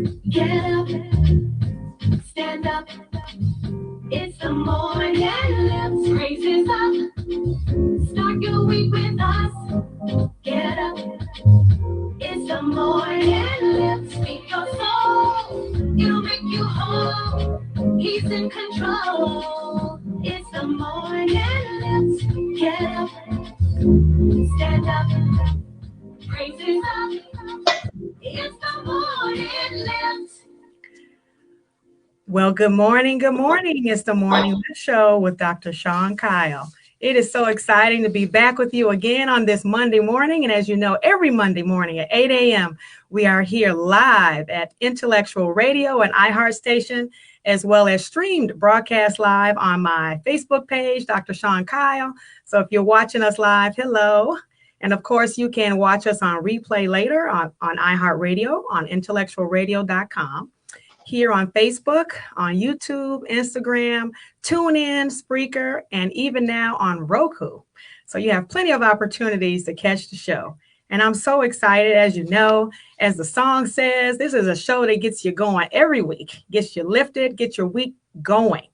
Get up, stand up. It's the morning lift. Raises up. Start your week with us. Get up. It's the morning lift. Speak your soul. It'll make you whole. He's in control. It's the morning lift. Get up, stand up. Raises up. It's the morning lift. Well, good morning. Good morning. It's the Morning Lift Show with Dr. Sean Kyle. It is so exciting to be back with you again on this Monday morning. And as you know, every Monday morning at 8 a.m., we are here live at Intellectual Radio and iHeart Station, as well as streamed broadcast live on my Facebook page, Dr. Sean Kyle. So if you're watching us live, hello. And of course, you can watch us on replay later on iHeartRadio, on intellectualradio.com. Here on Facebook, on YouTube, Instagram, TuneIn, Spreaker, and even now on Roku. So you have plenty of opportunities to catch the show. And I'm so excited, as you know, as the song says, this is a show that gets you going every week, gets you lifted, gets your week going.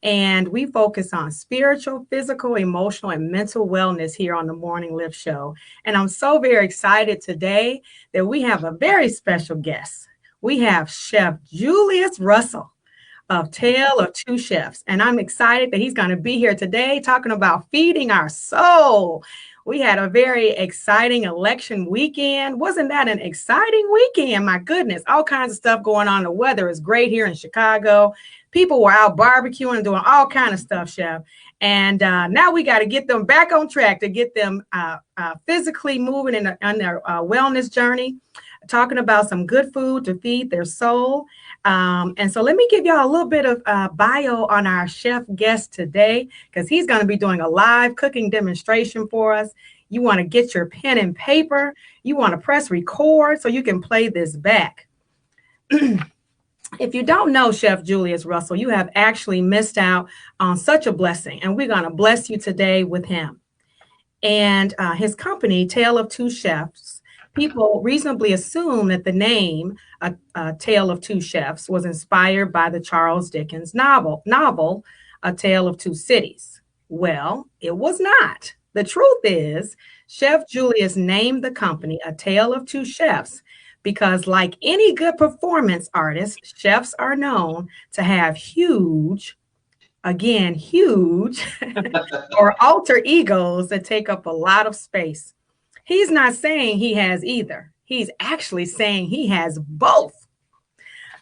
And we focus on spiritual, physical, emotional, and mental wellness here on the Morning Lift Show. And I'm so very excited today that we have a very special guest. We have Chef Julius Russell of Tale of Two Chefs. And I'm excited that he's going to be here today talking about feeding our soul. We had a very exciting election weekend. Wasn't that an exciting weekend? My goodness, all kinds of stuff going on. The weather is great here in Chicago. People were out barbecuing, doing all kinds of stuff, Chef. And now we got to get them back on track to get them physically moving on their wellness journey. Talking about some good food to feed their soul. And so let me give y'all a little bit of bio on our chef guest today, because he's going to be doing a live cooking demonstration for us. You want to get your pen and paper. You want to press record so you can play this back. If you don't know Chef Julius Russell, you have actually missed out on such a blessing. And we're going to bless you today with him. And his company, Tale of Two Chefs, people reasonably assume that the name, A Tale of Two Chefs, was inspired by the Charles Dickens novel, A Tale of Two Cities. Well, it was not. The truth is, Chef Julius named the company A Tale of Two Chefs because, like any good performance artist, chefs are known to have huge or alter egos that take up a lot of space. He's not saying he has either. He's actually saying he has both.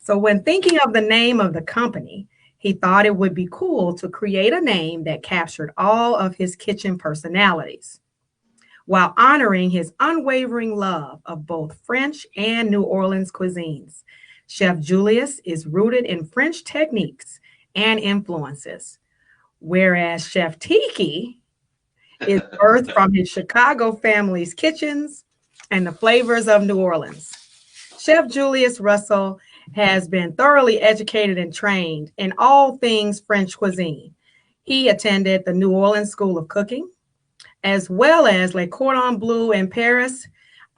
So when thinking of the name of the company, he thought it would be cool to create a name that captured all of his kitchen personalities while honoring his unwavering love of both French and New Orleans cuisines. Chef Julius is rooted in French techniques and influences, whereas Chef Tiki is birthed from his Chicago family's kitchens and the flavors of New Orleans. Chef Julius Russell has been thoroughly educated and trained in all things French cuisine. He attended the New Orleans School of Cooking, as well as Le Cordon Bleu in Paris,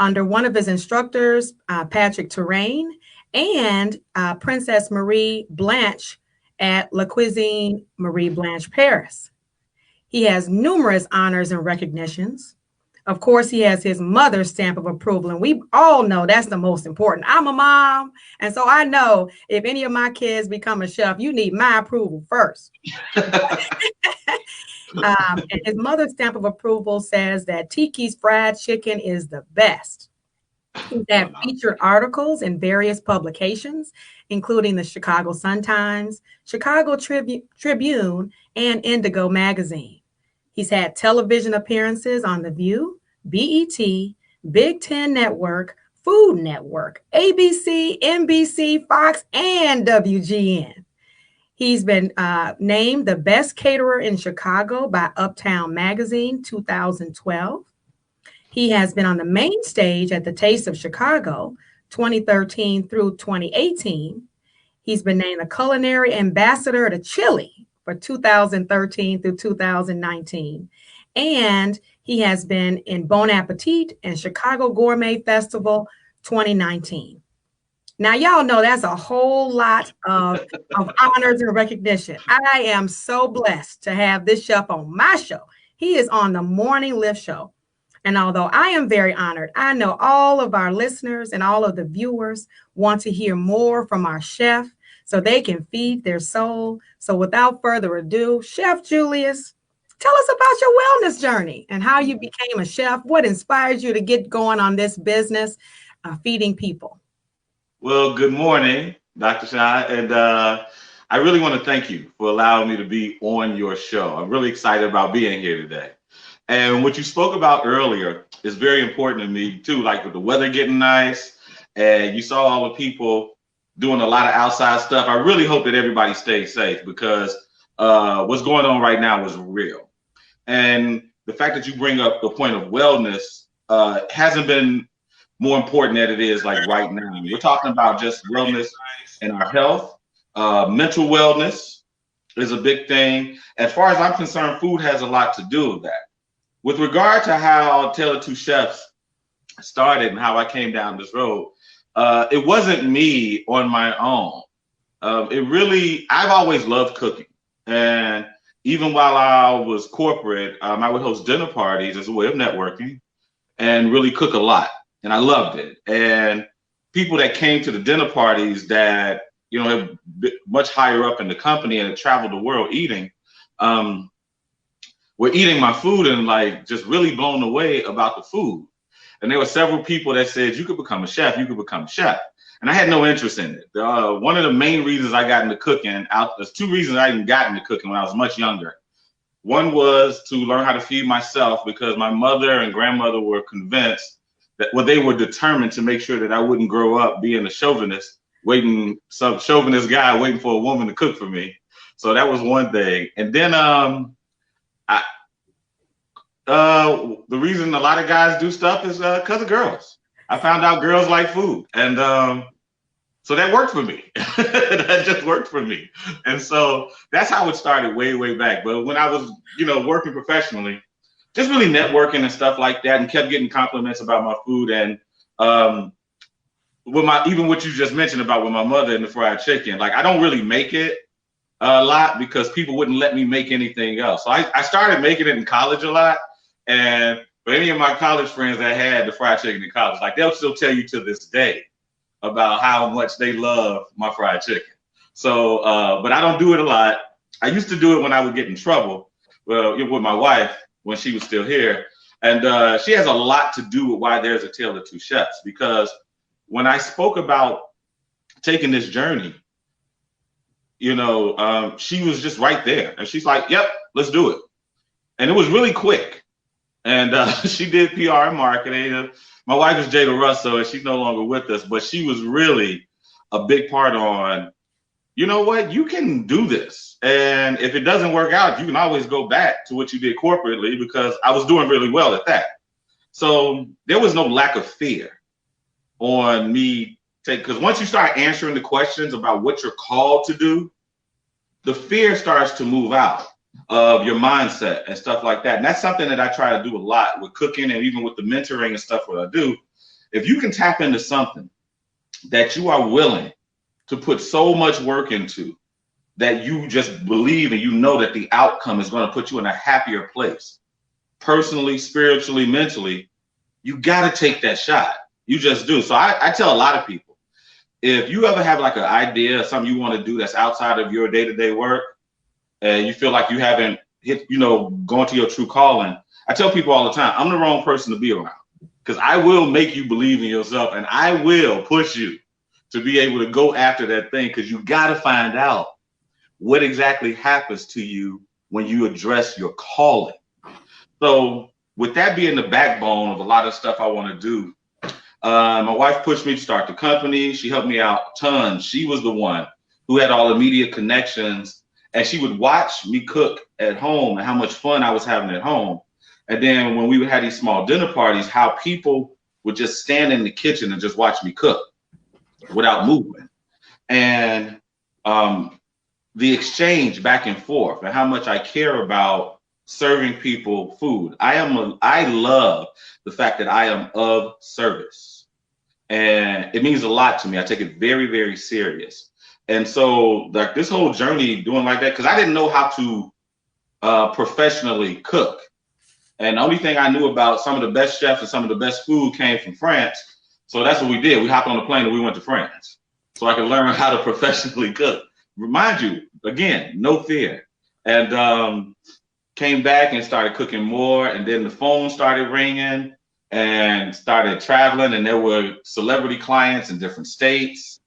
under one of his instructors, Patrick Touraine, and Princess Marie Blanche at La Cuisine Marie Blanche Paris. He has numerous honors and recognitions. Of course, he has his mother's stamp of approval, and we all know that's the most important. I'm a mom, and so I know if any of my kids become a chef, you need my approval first. And his mother's stamp of approval says that Tiki's fried chicken is the best. He's had featured articles in various publications, including the Chicago Sun-Times, Chicago Tribune, and Indigo Magazine. He's had television appearances on The View, BET, Big Ten Network, Food Network, ABC, NBC, Fox, and WGN. He's been named the best caterer in Chicago by Uptown Magazine 2012. He has been on the main stage at the Taste of Chicago 2013 through 2018. He's been named the culinary ambassador to Chile for 2013 through 2019. And he has been in Bon Appetit and Chicago Gourmet Festival 2019. Now, y'all know that's a whole lot of honors and recognition. I am so blessed to have this chef on my show. He is on the Morning Lift Show. And although I am very honored, I know all of our listeners and all of the viewers want to hear more from our chef so they can feed their soul. So without further ado, Chef Julius, tell us about your wellness journey and how you became a chef. What inspired you to get going on this business, feeding people? Well, good morning, Dr. Shah, and I really want to thank you for allowing me to be on your show. I'm really excited about being here today. And what you spoke about earlier is very important to me too, like with the weather getting nice, and you saw all the people doing a lot of outside stuff. I really hope that everybody stays safe because what's going on right now is real. And the fact that you bring up the point of wellness hasn't been more important than it is like right now. We're talking about just wellness and our health. Mental wellness is a big thing. As far as I'm concerned, food has a lot to do with that. With regard to how Tale of Two Chefs started and how I came down this road, it wasn't me on my own. I've always loved cooking. And even while I was corporate, I would host dinner parties as a way of networking and really cook a lot. And I loved it. And people that came to the dinner parties that, you know, have been much higher up in the company and had traveled the world eating, were eating my food and like just really blown away about the food. And there were several people that said, you could become a chef, you could become a chef. And I had no interest in it. One of the main reasons I got into cooking, there's two reasons I even got into cooking when I was much younger. One was to learn how to feed myself because my mother and grandmother were convinced that, well, they were determined to make sure that I wouldn't grow up being a chauvinist, some chauvinist guy waiting for a woman to cook for me. So that was one thing. And then the reason a lot of guys do stuff is because of girls. I found out girls like food. And so that worked for me. That just worked for me. And so that's how it started way, way back. But when I was, working professionally, just really networking and stuff like that, and kept getting compliments about my food. And even what you just mentioned about with my mother and the fried chicken, like I don't really make it a lot because people wouldn't let me make anything else. So I started making it in college a lot. And for any of my college friends that had the fried chicken in college, like they'll still tell you to this day about how much they love my fried chicken. So, but I don't do it a lot. I used to do it when I would get in trouble with my wife when she was still here. And she has a lot to do with why there's a Tale of Two Chefs, because when I spoke about taking this journey, she was just right there. And she's like, yep, let's do it. And it was really quick. And she did PR and marketing. My wife is Jada Russell, and she's no longer with us, but she was really a big part on, you know what, you can do this. And if it doesn't work out, you can always go back to what you did corporately, because I was doing really well at that. So there was no lack of fear on me, because once you start answering the questions about what you're called to do, the fear starts to move out of your mindset and stuff like that. And that's something that I try to do a lot with cooking and even with the mentoring and stuff what I do. If you can tap into something that you are willing to put so much work into that you just believe and you know that the outcome is going to put you in a happier place, personally, spiritually, mentally, you got to take that shot. You just do. So I tell a lot of people, if you ever have like an idea, something you want to do that's outside of your day-to-day work, and you feel like you haven't gone to your true calling, I tell people all the time, I'm the wrong person to be around, because I will make you believe in yourself and I will push you to be able to go after that thing, because you got to find out what exactly happens to you when you address your calling. So with that being the backbone of a lot of stuff I want to do, my wife pushed me to start the company. She helped me out tons. She was the one who had all the media connections. And she would watch me cook at home and how much fun I was having at home. And then when we would have these small dinner parties, how people would just stand in the kitchen and just watch me cook without moving. And the exchange back and forth and how much I care about serving people food. I love the fact that I am of service. and it means a lot to me. I take it very, very serious. And so like this whole journey doing like that, because I didn't know how to professionally cook. And the only thing I knew about some of the best chefs and some of the best food came from France. So that's what we did. We hopped on a plane and we went to France so I could learn how to professionally cook. Remind you, again, no fear. And came back and started cooking more. And then the phone started ringing and started traveling. And there were celebrity clients in different states.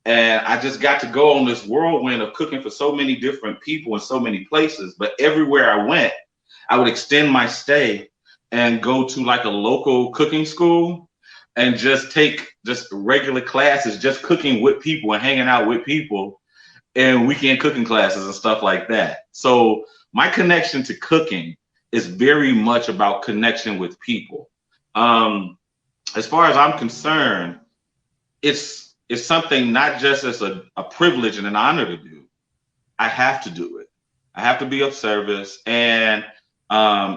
And I just got to go on this whirlwind of cooking for so many different people in so many places. But everywhere I went, I would extend my stay and go to like a local cooking school and just take just regular classes, just cooking with people and hanging out with people and weekend cooking classes and stuff like that. So my connection to cooking is very much about connection with people. As far as I'm concerned, it's something not just as a privilege and an honor to do. I have to do it. I have to be of service. And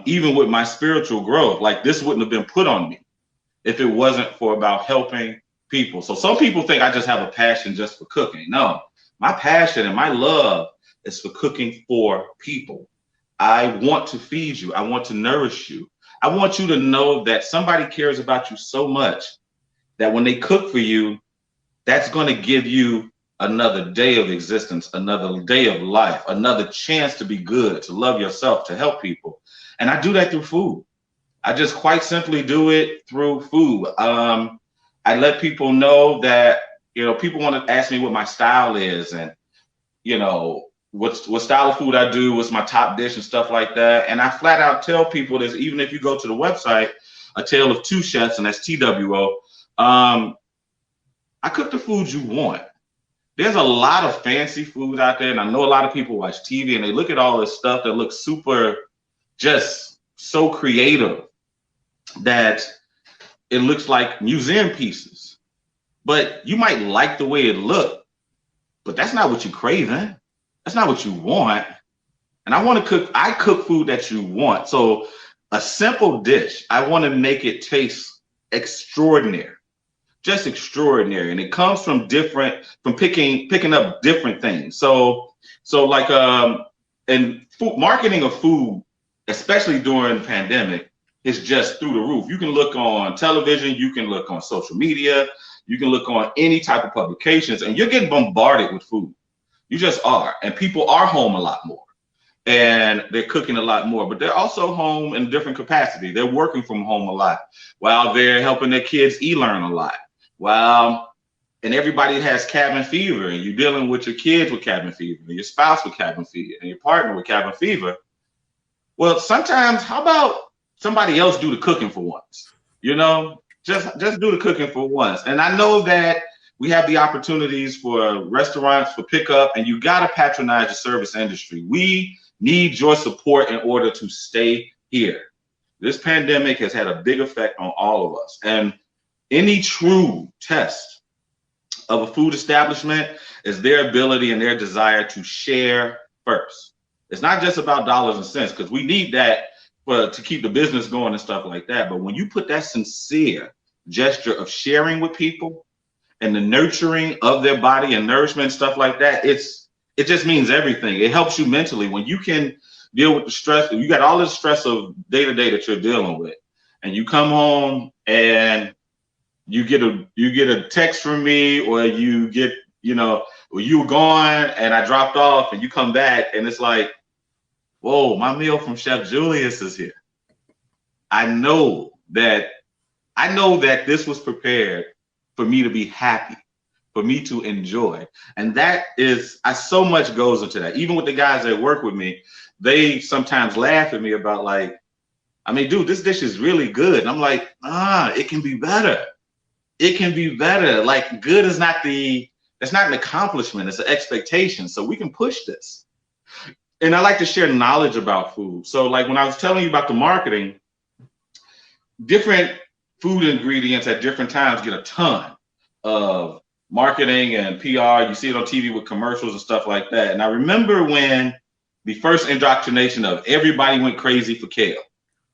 even with my spiritual growth, like this wouldn't have been put on me if it wasn't for about helping people. So some people think I just have a passion just for cooking. No, my passion and my love is for cooking for people. I want to feed you. I want to nourish you. I want you to know that somebody cares about you so much that when they cook for you, that's going to give you another day of existence, another day of life, another chance to be good, to love yourself, to help people. And I do that through food. I just quite simply do it through food. I let people know that, you know, people want to ask me what my style is and, you know, what style of food I do, what's my top dish and stuff like that. And I flat out tell people this, even if you go to the website, A Tale of Two Chefs, and that's TWO, I cook the food you want. There's a lot of fancy food out there, and I know a lot of people watch TV and they look at all this stuff that looks super, just so creative that it looks like museum pieces. But you might like the way it looked, but that's not what you're craving. That's not what you want. And I cook food that you want. So a simple dish, I want to make it taste extraordinary. Just extraordinary, and it comes from picking up different things. So like and food marketing of food, especially during the pandemic, is just through the roof. You can look on television, you can look on social media, you can look on any type of publications, and you're getting bombarded with food. You just are, and people are home a lot more, and they're cooking a lot more, but they're also home in a different capacity. They're working from home a lot while they're helping their kids e-learn a lot. Wow. And everybody has cabin fever, and you're dealing with your kids with cabin fever, and your spouse with cabin fever, and your partner with cabin fever. Well, sometimes, how about somebody else do the cooking for once? You know, just do the cooking for once. And I know that we have the opportunities for restaurants for pickup, and you got to patronize the service industry. We need your support in order to stay here. This pandemic has had a big effect on all of us. And any true test of a food establishment is their ability and their desire to share first. It's not just about dollars and cents, because we need that to keep the business going and stuff like that. But when you put that sincere gesture of sharing with people and the nurturing of their body and nourishment, stuff like that, it just means everything. It helps you mentally when you can deal with the stress. You got all this stress of day to day that you're dealing with, and you come home and you get a text from me, or you get, you know, well, you were gone and I dropped off, and you come back and it's like, whoa, my meal from Chef Julius is here. I know that this was prepared for me to be happy, for me to enjoy. And that is, so much goes into that. Even with the guys that work with me, they sometimes laugh at me about like, I mean, dude, this dish is really good. And I'm like, it can be better. It can be better. Like, good is it's not an accomplishment, it's an expectation. So we can push this. And I like to share knowledge about food. So like when I was telling you about the marketing, different food ingredients at different times get a ton of marketing and PR. You see it on TV with commercials and stuff like that. And I remember when the first indoctrination of everybody went crazy for kale.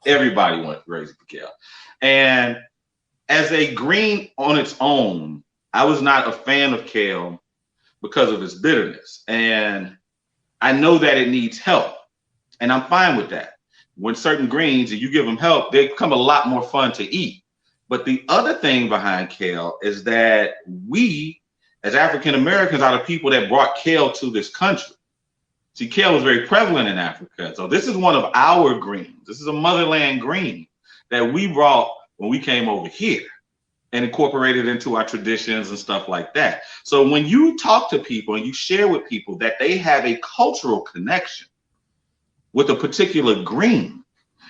Everybody went crazy for kale. And as a green on its own, I was not a fan of kale because of its bitterness. And I know that it needs help, and I'm fine with that. When certain greens, and you give them help, they become a lot more fun to eat. But the other thing behind kale is that we, as African Americans, are the people that brought kale to this country. See, kale is very prevalent in Africa. So this is one of our greens. This is a motherland green that we brought when we came over here and incorporated into our traditions and stuff like that. So when you talk to people and you share with people that they have a cultural connection with a particular green,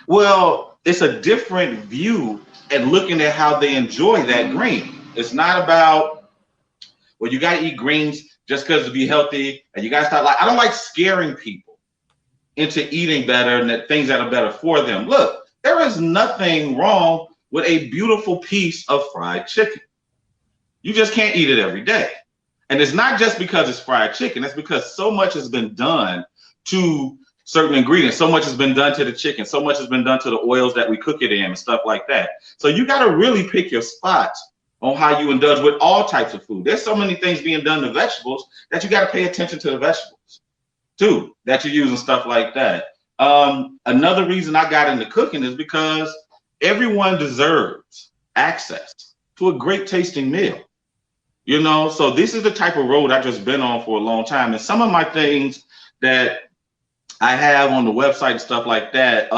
well, it's a different view at looking at how they enjoy that green. It's not about, well, you got to eat greens just because to be healthy, and you got to start, like, I don't like scaring people into eating better and that things that are better for them. Look, there is nothing wrong with a beautiful piece of fried chicken. You just can't eat it every day. And it's not just because it's fried chicken, it's because so much has been done to certain ingredients. So much has been done to the chicken. So much has been done to the oils that we cook it in and stuff like that. So you got to really pick your spots on how you indulge with all types of food. There's so many things being done to vegetables that you got to pay attention to the vegetables too, that you use and stuff like that. Another reason I got into cooking is because everyone deserves access to a great tasting meal. You know, so this is the type of road I've just been on for a long time. And some of my things that I have on the website and stuff like that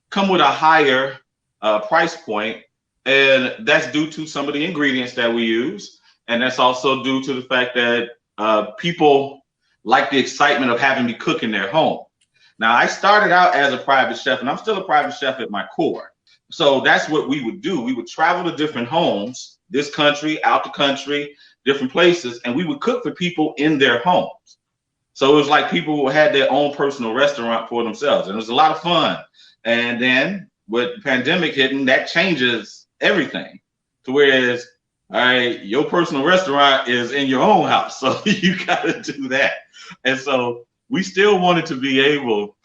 come with a higher price point. And that's due to some of the ingredients that we use. And that's also due to the fact that people like the excitement of having me cook in their home. Now, I started out as a private chef, and I'm still a private chef at my core. So that's what we would do. We would travel to different homes, this country, out the country, different places, and we would cook for people in their homes. So it was like people who had their own personal restaurant for themselves, and it was a lot of fun. And then with the pandemic hitting, that changes everything to whereas, all right, your personal restaurant is in your own house, so you got to do that. And so we still wanted to be able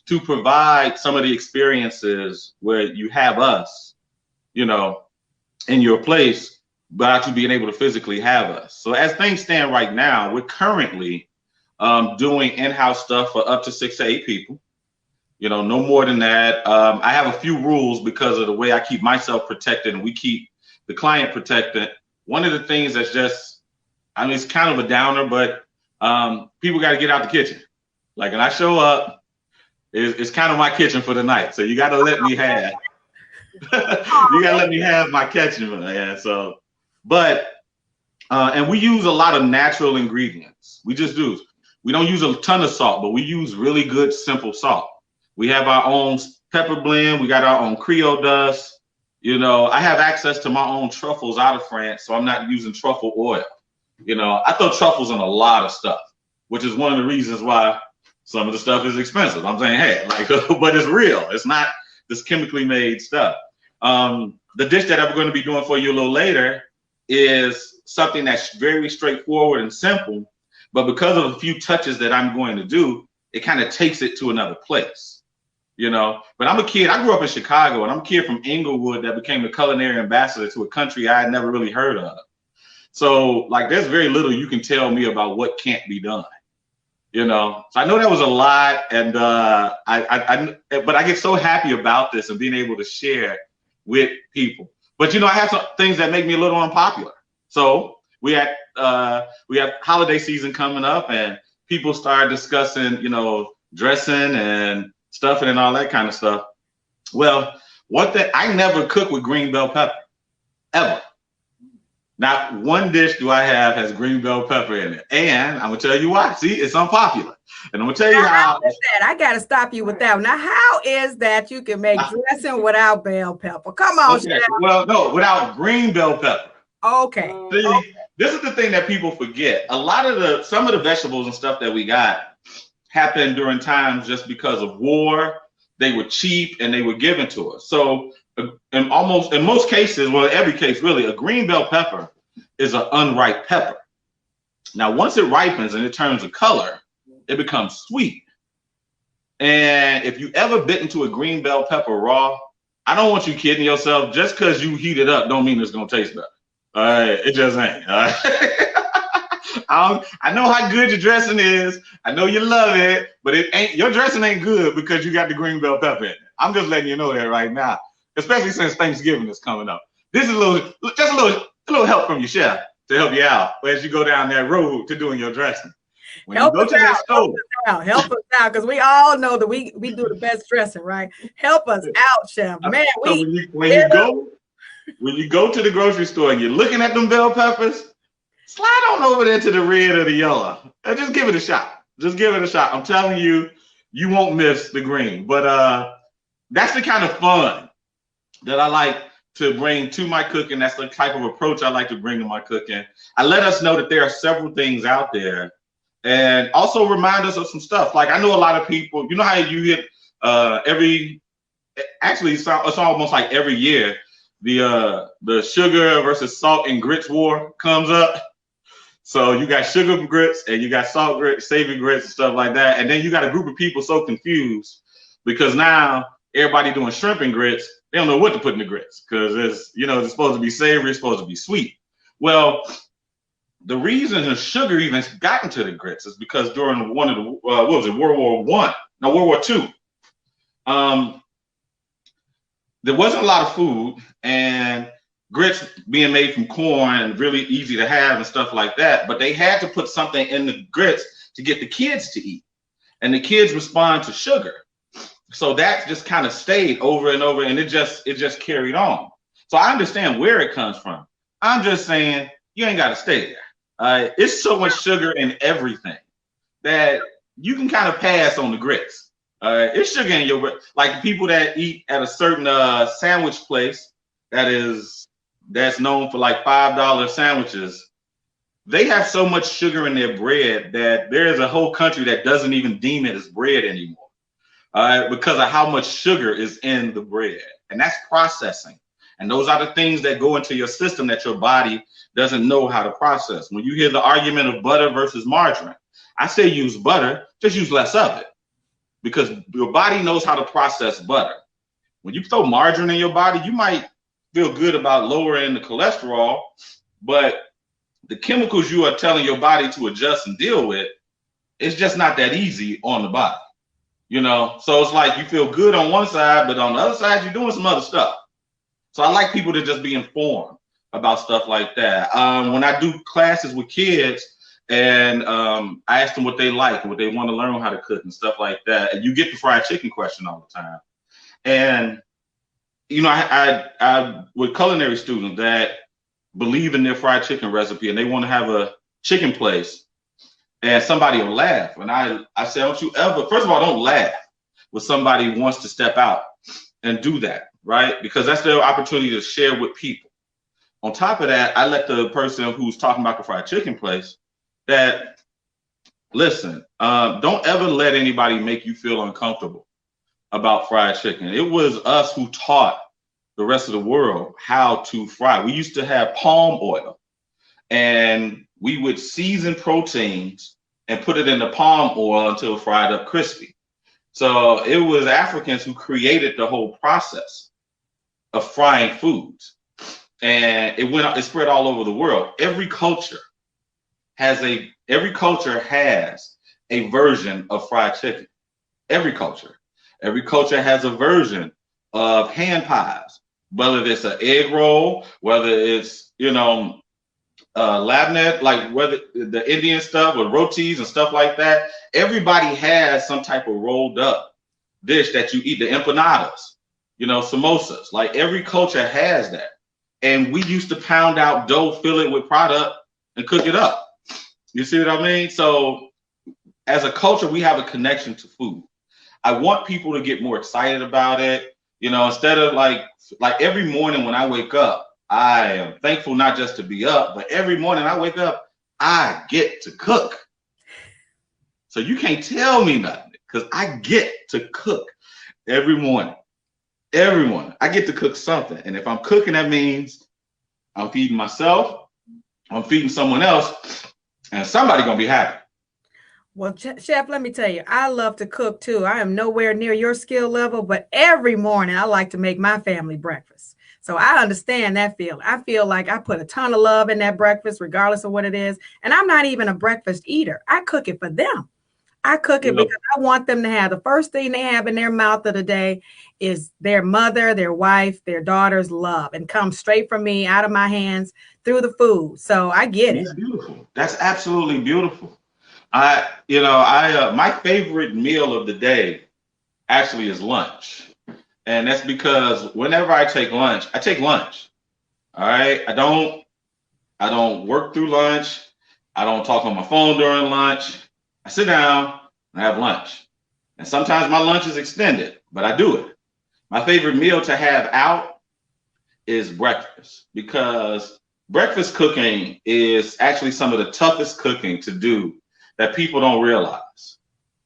to provide some of the experiences where you have us, you know, in your place, but you being able to physically have us. So as things stand right now, we're currently doing in-house stuff for up to 6 to 8 people. You know, no more than that. I have a few rules because of the way I keep myself protected and we keep the client protected. One of the things that's just, I mean, it's kind of a downer, but people got to get out the kitchen. Like when I show up, it's kind of my kitchen for the night. So you got to let me have, you got to let me have my kitchen. Yeah. So, but, and we use a lot of natural ingredients. We just do. We don't use a ton of salt, but we use really good, simple salt. We have our own pepper blend. We got our own Creole dust. You know, I have access to my own truffles out of France, so I'm not using truffle oil. You know, I throw truffles in a lot of stuff, which is one of the reasons why some of the stuff is expensive. I'm saying, hey, like, but it's real. It's not this chemically made stuff. The dish that I'm going to be doing for you a little later is something that's very straightforward and simple, but because of a few touches that I'm going to do, it kind of takes it to another place. You know, but I'm a kid. I grew up in Chicago, and I'm a kid from Inglewood that became the culinary ambassador to a country I had never really heard of. So, like, there's very little you can tell me about what can't be done. You know, so I know that was a lot, and but I get so happy about this and being able to share with people. But you know, I have some things that make me a little unpopular. So we have holiday season coming up, and people start discussing, you know, dressing and stuffing and all that kind of stuff. Well, one thing, I never cook with green bell pepper, ever. Not one dish do I have has green bell pepper in it. And I'm gonna tell you why. See, it's unpopular. And I'm gonna tell you how is that? I gotta stop you with that. Now, how is that you can make dressing without bell pepper? Come on, okay. Well, no, without green bell pepper. Okay. See, this is the thing that people forget. Some of the vegetables and stuff that we got happened during times just because of war. They were cheap and they were given to us. So in most cases, well, every case really, a green bell pepper is an unripe pepper. Now, once it ripens and it turns a color, it becomes sweet. And if you ever bit into a green bell pepper raw, I don't want you kidding yourself. Just because you heat it up don't mean it's gonna taste better. All right, it just ain't. All right? I know how good your dressing is. I know you love it, but it ain't. Your dressing ain't good because you got the green bell pepper in it. I'm just letting you know that right now, especially since Thanksgiving is coming up. This is just a little help from your chef to help you out as you go down that road to doing your dressing. When help you go us to that out, store, help us out, because we all know that we do the best dressing, right? Help us out, chef. Man, so when you go to the grocery store and you're looking at them bell peppers, slide on over there to the red or the yellow and just give it a shot. Just give it a shot. I'm telling you, you won't miss the green. But that's the kind of fun that I like to bring to my cooking. That's the type of approach I like to bring to my cooking. I let us know that there are several things out there, and also remind us of some stuff. Like, I know a lot of people, you know how you get it's almost like every year the sugar versus salt and grits war comes up. So you got sugar grits and you got salt grits, savory grits and stuff like that. And then you got a group of people so confused because now everybody doing shrimp and grits. They don't know what to put in the grits because it's supposed to be savory, it's supposed to be sweet. Well, the reason the sugar even got into the grits is because during World War II, there wasn't a lot of food, and grits being made from corn and really easy to have and stuff like that, but they had to put something in the grits to get the kids to eat, and the kids respond to sugar. So that just kind of stayed over and over, and it just carried on. So I understand where it comes from. I'm just saying you ain't got to stay there. It's so much sugar in everything that you can kind of pass on the grits. It's sugar in your grits. Like people that eat at a certain sandwich place that's known for like $5 sandwiches, they have so much sugar in their bread that there is a whole country that doesn't even deem it as bread anymore. Because of how much sugar is in the bread. And that's processing. And those are the things that go into your system that your body doesn't know how to process. When you hear the argument of butter versus margarine, I say use butter, just use less of it. Because your body knows how to process butter. When you throw margarine in your body, you might feel good about lowering the cholesterol, but the chemicals you are telling your body to adjust and deal with, it's just not that easy on the body. So it's like you feel good on one side, but on the other side, you're doing some other stuff. So I like people to just be informed about stuff like that. When I do classes with kids and I ask them what they like and what they want to learn how to cook and stuff like that, and you get the fried chicken question all the time. And, I with culinary students that believe in their fried chicken recipe and they want to have a chicken place, and somebody will laugh. And I say, don't you ever, first of all, don't laugh when somebody wants to step out and do that, right? Because that's their opportunity to share with people. On top of that, I let the person who's talking about the fried chicken place that, listen, don't ever let anybody make you feel uncomfortable about fried chicken. It was us who taught the rest of the world how to fry. We used to have palm oil, and we would season proteins and put it in the palm oil until it fried up crispy. So it was Africans who created the whole process of frying foods. And it spread all over the world. Every culture has a version of fried chicken. Every culture has a version of hand pies, whether it's an egg roll, whether it's, labneh, like whether the Indian stuff or rotis and stuff like that. Everybody has some type of rolled up dish that you eat, the empanadas, samosas. Like every culture has that. And we used to pound out dough, fill it with product, and cook it up. You see what I mean? So as a culture, we have a connection to food. I want people to get more excited about it. Instead of like every morning when I wake up, I am thankful not just to be up, but every morning I wake up, I get to cook. So you can't tell me nothing because I get to cook every morning. Every morning I get to cook something. And if I'm cooking, that means I'm feeding myself, I'm feeding someone else, and somebody's going to be happy. Well, Chef, let me tell you, I love to cook too. I am nowhere near your skill level, but every morning I like to make my family breakfast. So I understand that feeling. I feel like I put a ton of love in that breakfast, regardless of what it is. And I'm not even a breakfast eater. I cook it for them. I cook You it know, because I want them to have the first thing they have in their mouth of the day is their mother, their wife, their daughter's love, and come straight from me out of my hands through the food. So I get it. that's beautiful. That's absolutely beautiful. My favorite meal of the day actually is lunch. And that's because whenever I take lunch. All right. I don't work through lunch. I don't talk on my phone during lunch. I sit down and have lunch. And sometimes my lunch is extended, but I do it. My favorite meal to have out is breakfast because breakfast cooking is actually some of the toughest cooking to do that people don't realize.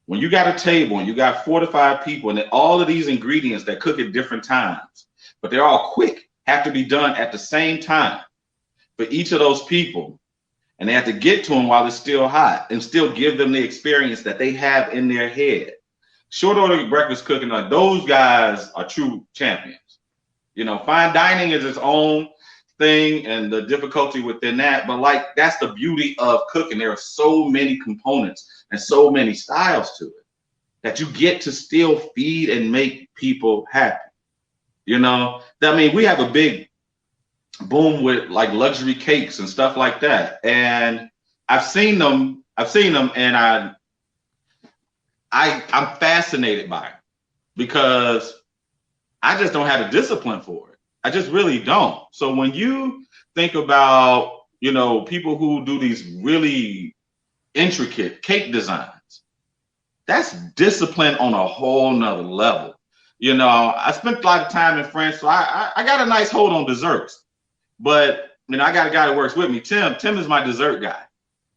When you got a table and you got 4 to 5 people and all of these ingredients that cook at different times, but they're all quick, have to be done at the same time for each of those people. And they have to get to them while it's still hot and still give them the experience that they have in their head. Short order breakfast cooking, those guys are true champions. Fine dining is its own thing and the difficulty within that. But like, that's the beauty of cooking. There are so many components and so many styles to it that you get to still feed and make people happy. We have a big boom with like luxury cakes and stuff like that. And I've seen them and I'm fascinated by it because I just don't have the discipline for it. I just really don't. So when you think about, people who do these really intricate cake designs, that's discipline on a whole nother level. I spent a lot of time in France, so I got a nice hold on desserts. But I got a guy that works with me. Tim is my dessert guy.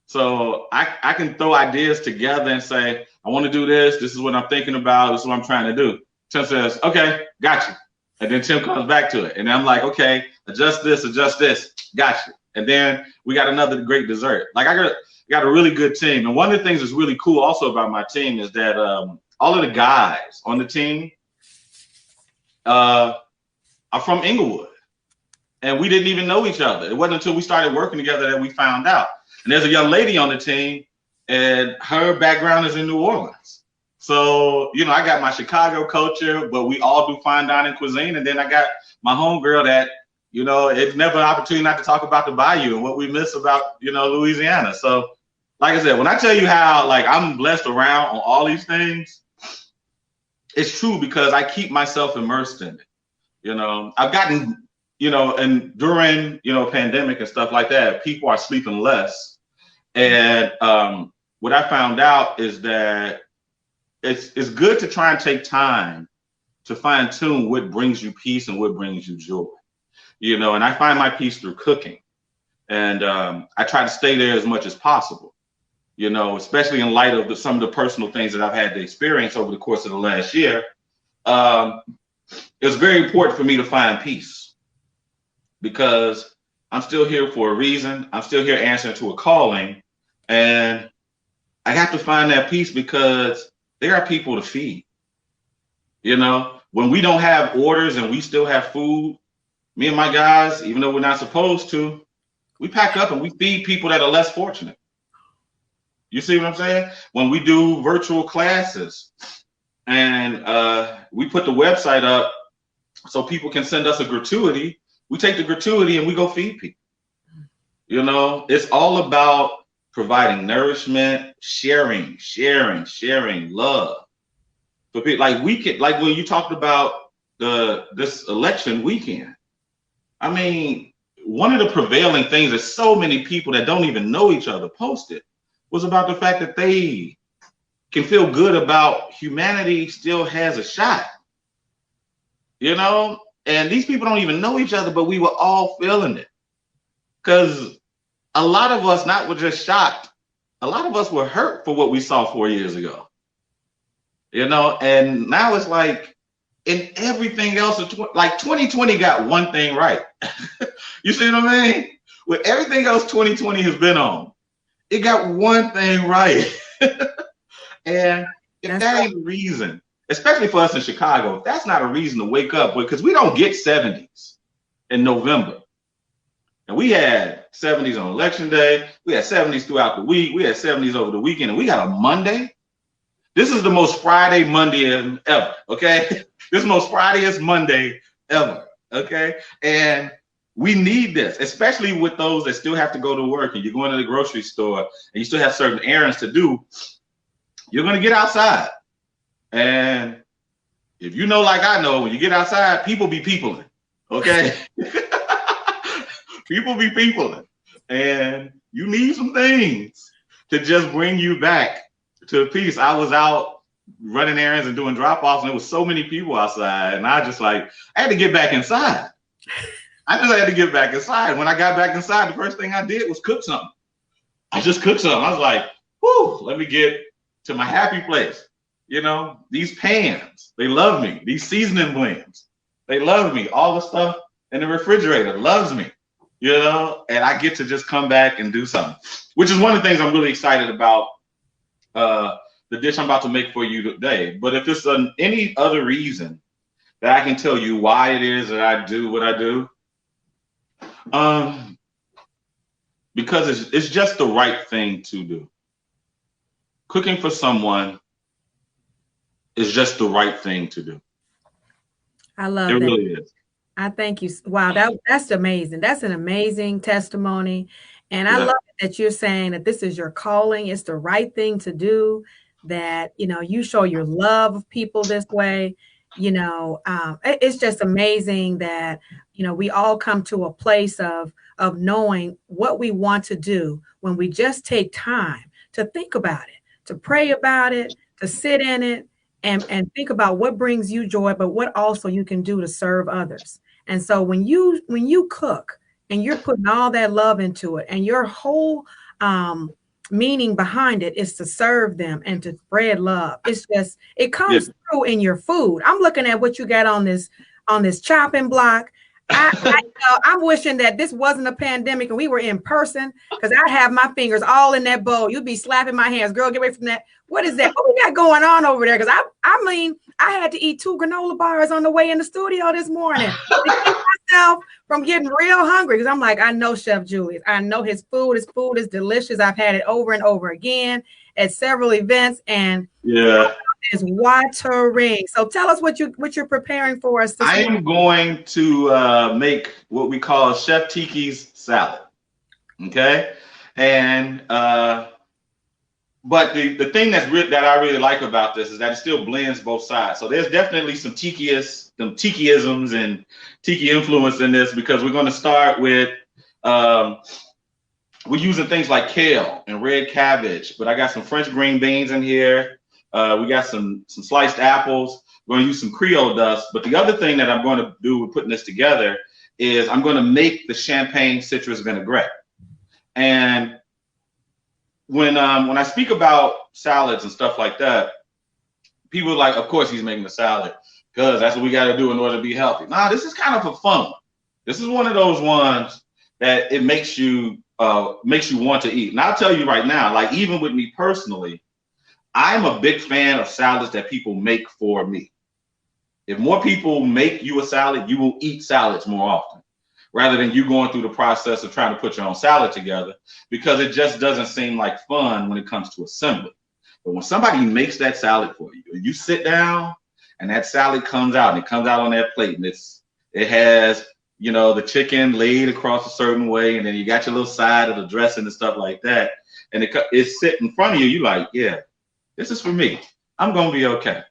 So I can throw ideas together and say, I want to do this. This is what I'm thinking about. This is what I'm trying to do. Tim says, okay, got you. And then Tim comes back to it. And I'm like, okay, adjust this, got you. And then we got another great dessert. Like I got a really good team. And one of the things that's really cool also about my team is that all of the guys on the team are from Inglewood. And we didn't even know each other. It wasn't until we started working together that we found out. And there's a young lady on the team, and her background is in New Orleans. So, I got my Chicago culture, but we all do fine dining cuisine. And then I got my homegirl that, it's never an opportunity not to talk about the Bayou and what we miss about, Louisiana. So, like I said, when I tell you how, I'm blessed around on all these things, it's true because I keep myself immersed in it. I've gotten and during, pandemic and stuff like that, people are sleeping less. And what I found out is that it's good to try and take time to fine tune what brings you peace and what brings you joy. And I find my peace through cooking. And I try to stay there as much as possible, especially in light of some of the personal things that I've had to experience over the course of the last year. It's very important for me to find peace. Because I'm still here for a reason. I'm still here answering to a calling. And I have to find that peace because there are people to feed. When we don't have orders and we still have food, me and my guys, even though we're not supposed to, we pack up and we feed people that are less fortunate. You see what I'm saying? When we do virtual classes and we put the website up so people can send us a gratuity, we take the gratuity and we go feed people. It's all about providing nourishment, sharing love. For people, like when you talked about this election weekend, one of the prevailing things that so many people that don't even know each other posted was about the fact that they can feel good about humanity still has a shot. And these people don't even know each other, but we were all feeling it. Because a lot of us were just shocked. A lot of us were hurt for what we saw 4 years ago. And now it's like in everything else, like 2020 got one thing right. You see what I mean? With everything else 2020 has been on, it got one thing right. And if that ain't a reason, especially for us in Chicago, if that's not a reason to wake up, because we don't get 70s in November. And we had 70s on election day. We had 70s throughout the week. We had 70s over the weekend. And we got a Monday. This is the most Friday Monday ever, okay? This is the most Fridayest Monday ever, okay? And we need this, especially with those that still have to go to work and you're going to the grocery store and you still have certain errands to do. You're going to get outside. And if you know, like I know, when you get outside, people be peopling, okay? People be peopling. And you need some things to just bring you back to peace. I was out running errands and doing drop-offs, and there was so many people outside. And I had to get back inside. I just had to get back inside. When I got back inside, the first thing I did was cook something. I just cooked something. I was like, whoo, let me get to my happy place. You know, these pans, they love me. These seasoning blends, they love me. All the stuff in the refrigerator loves me, you know, and I get to just come back and do something, which is one of the things I'm really excited about the dish I'm about to make for you today. But if it's any other reason that I can tell you why it is that I do what I do, because it's just the right thing to do. Cooking for someone is just the right thing to do. I love it. It really is. I thank you. Wow, that's amazing. That's an amazing testimony. And I love it that you're saying that this is your calling. It's the right thing to do, that, you know, you show your love of people this way. You know, it's just amazing that, you know, we all come to a place of knowing what we want to do when we just take time to think about it, to pray about it, to sit in it, and think about what brings you joy, but what also you can do to serve others. And so when you cook and you're putting all that love into it, and your whole meaning behind it is to serve them and to spread love, it comes through in your food. I'm looking at what you got on this chopping block. I'm wishing that this wasn't a pandemic and we were in person, because I have my fingers all in that bowl. You'd be slapping my hands. Girl, get away from that. What is that? What we got going on over there? Because I had to eat 2 granola bars on the way in the studio this morning to keep myself from getting real hungry. Because I'm like, I know Chef Julius. I know his food. His food is delicious. I've had it over and over again at several events, and is watering. So tell us what you're preparing for us. I am going to make what we call Chef Tiki's salad. Okay, and but the thing that I really like about this is that it still blends both sides. So there's definitely some Tiki-isms and Tiki influence in this, because we're going to start with we're using things like kale and red cabbage, but I got some French green beans in here. We got some sliced apples. We're going to use some Creole dust. But the other thing that I'm going to do with putting this together is I'm going to make the champagne citrus vinaigrette. And when I speak about salads and stuff like that, people are like, of course he's making a salad because that's what we got to do in order to be healthy. Nah, this is kind of a fun one. This is one of those ones that it makes you want to eat. And I'll tell you right now, like, even with me personally, I'm a big fan of salads that people make for me. If more people make you a salad, you will eat salads more often, rather than you going through the process of trying to put your own salad together, because it just doesn't seem like fun when it comes to assembly. But when somebody makes that salad for you, and you sit down and that salad comes out, and it comes out on that plate, and it has, you know, the chicken laid across a certain way, and then you got your little side of the dressing and stuff like that, and it's sitting in front of you, you're like, yeah, this is for me. I'm going to be okay.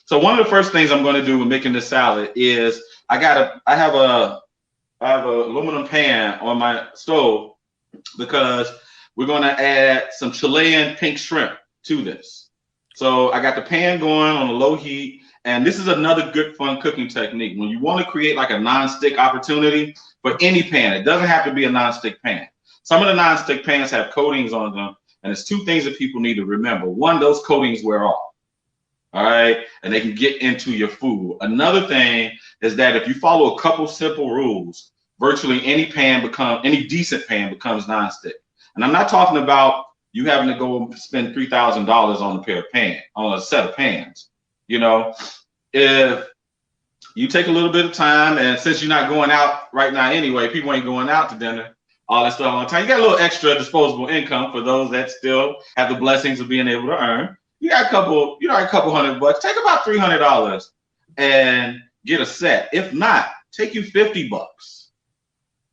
So one of the first things I'm going to do with making this salad is I have a aluminum pan on my stove, because we're going to add some Chilean pink shrimp to this. So I got the pan going on a low heat, and this is another good fun cooking technique. When you want to create like a non-stick opportunity for any pan, it doesn't have to be a non-stick pan. Some of the non-stick pans have coatings on them, and it's 2 things that people need to remember. One, those coatings wear off. All right, and they can get into your food. Another thing is that if you follow a couple simple rules, virtually any decent pan becomes nonstick. And I'm not talking about you having to go spend $3,000 on on a set of pans. You know, if you take a little bit of time, and since you're not going out right now anyway, people ain't going out to dinner, all that stuff all the time. You got a little extra disposable income for those that still have the blessings of being able to earn. You got a couple $100. Take about $300 and get a set. If not, take you $50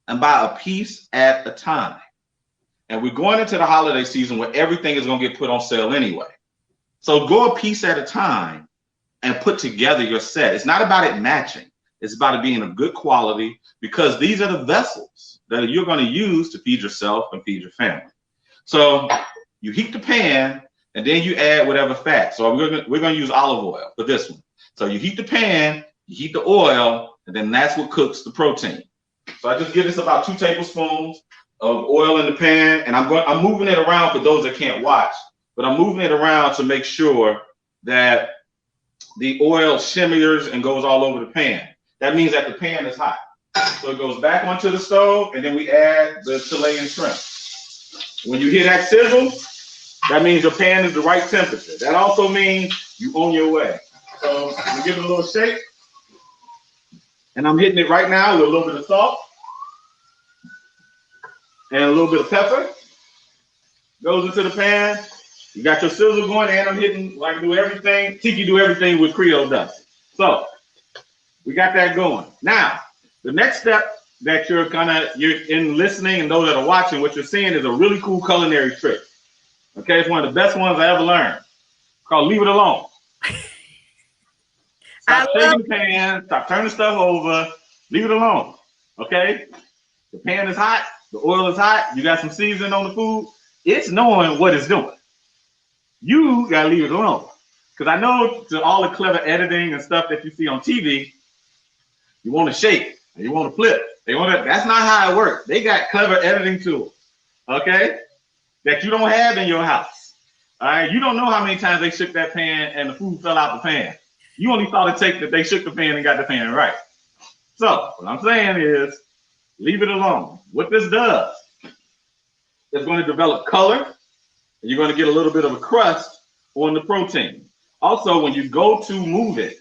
and buy a piece at a time. And we're going into the holiday season where everything is going to get put on sale anyway. So go a piece at a time and put together your set. It's not about it matching. It's about it being of good quality, because these are the vessels that you're going to use to feed yourself and feed your family. So you heat the pan, and then you add whatever fat. So we're going to use olive oil for this one. So you heat the pan, you heat the oil, and then that's what cooks the protein. So I just give this about 2 tablespoons of oil in the pan, and I'm moving it around for those that can't watch, but I'm moving it around to make sure that the oil shimmers and goes all over the pan. That means that the pan is hot. So it goes back onto the stove, and then we add the Chilean shrimp. When you hear that sizzle, that means your pan is the right temperature. That also means you on your way. So we give it a little shake, and I'm hitting it right now with a little bit of salt and a little bit of pepper. Goes into the pan. You got your sizzle going, and I'm hitting, like, do everything. Tiki do everything with Creole does. So we got that going. Now, the next step that you're in listening, and those that are watching, what you're seeing is a really cool culinary trick. Okay, it's one of the best ones I ever learned. Called leave it alone. Stop shaking the pan, stop turning stuff over, leave it alone. Okay? The pan is hot, the oil is hot, you got some seasoning on the food. It's knowing what it's doing. You gotta leave it alone. Because I know to all the clever editing and stuff that you see on TV, you want to shake, and you want to flip. That's not how it works. They got clever editing tools, okay, that you don't have in your house. All right, you don't know how many times they shook that pan and the food fell out the pan. You only thought it take that they shook the pan and got the pan right. So what I'm saying is, leave it alone. What this does, it's going to develop color, and you're going to get a little bit of a crust on the protein. Also, when you go to move it,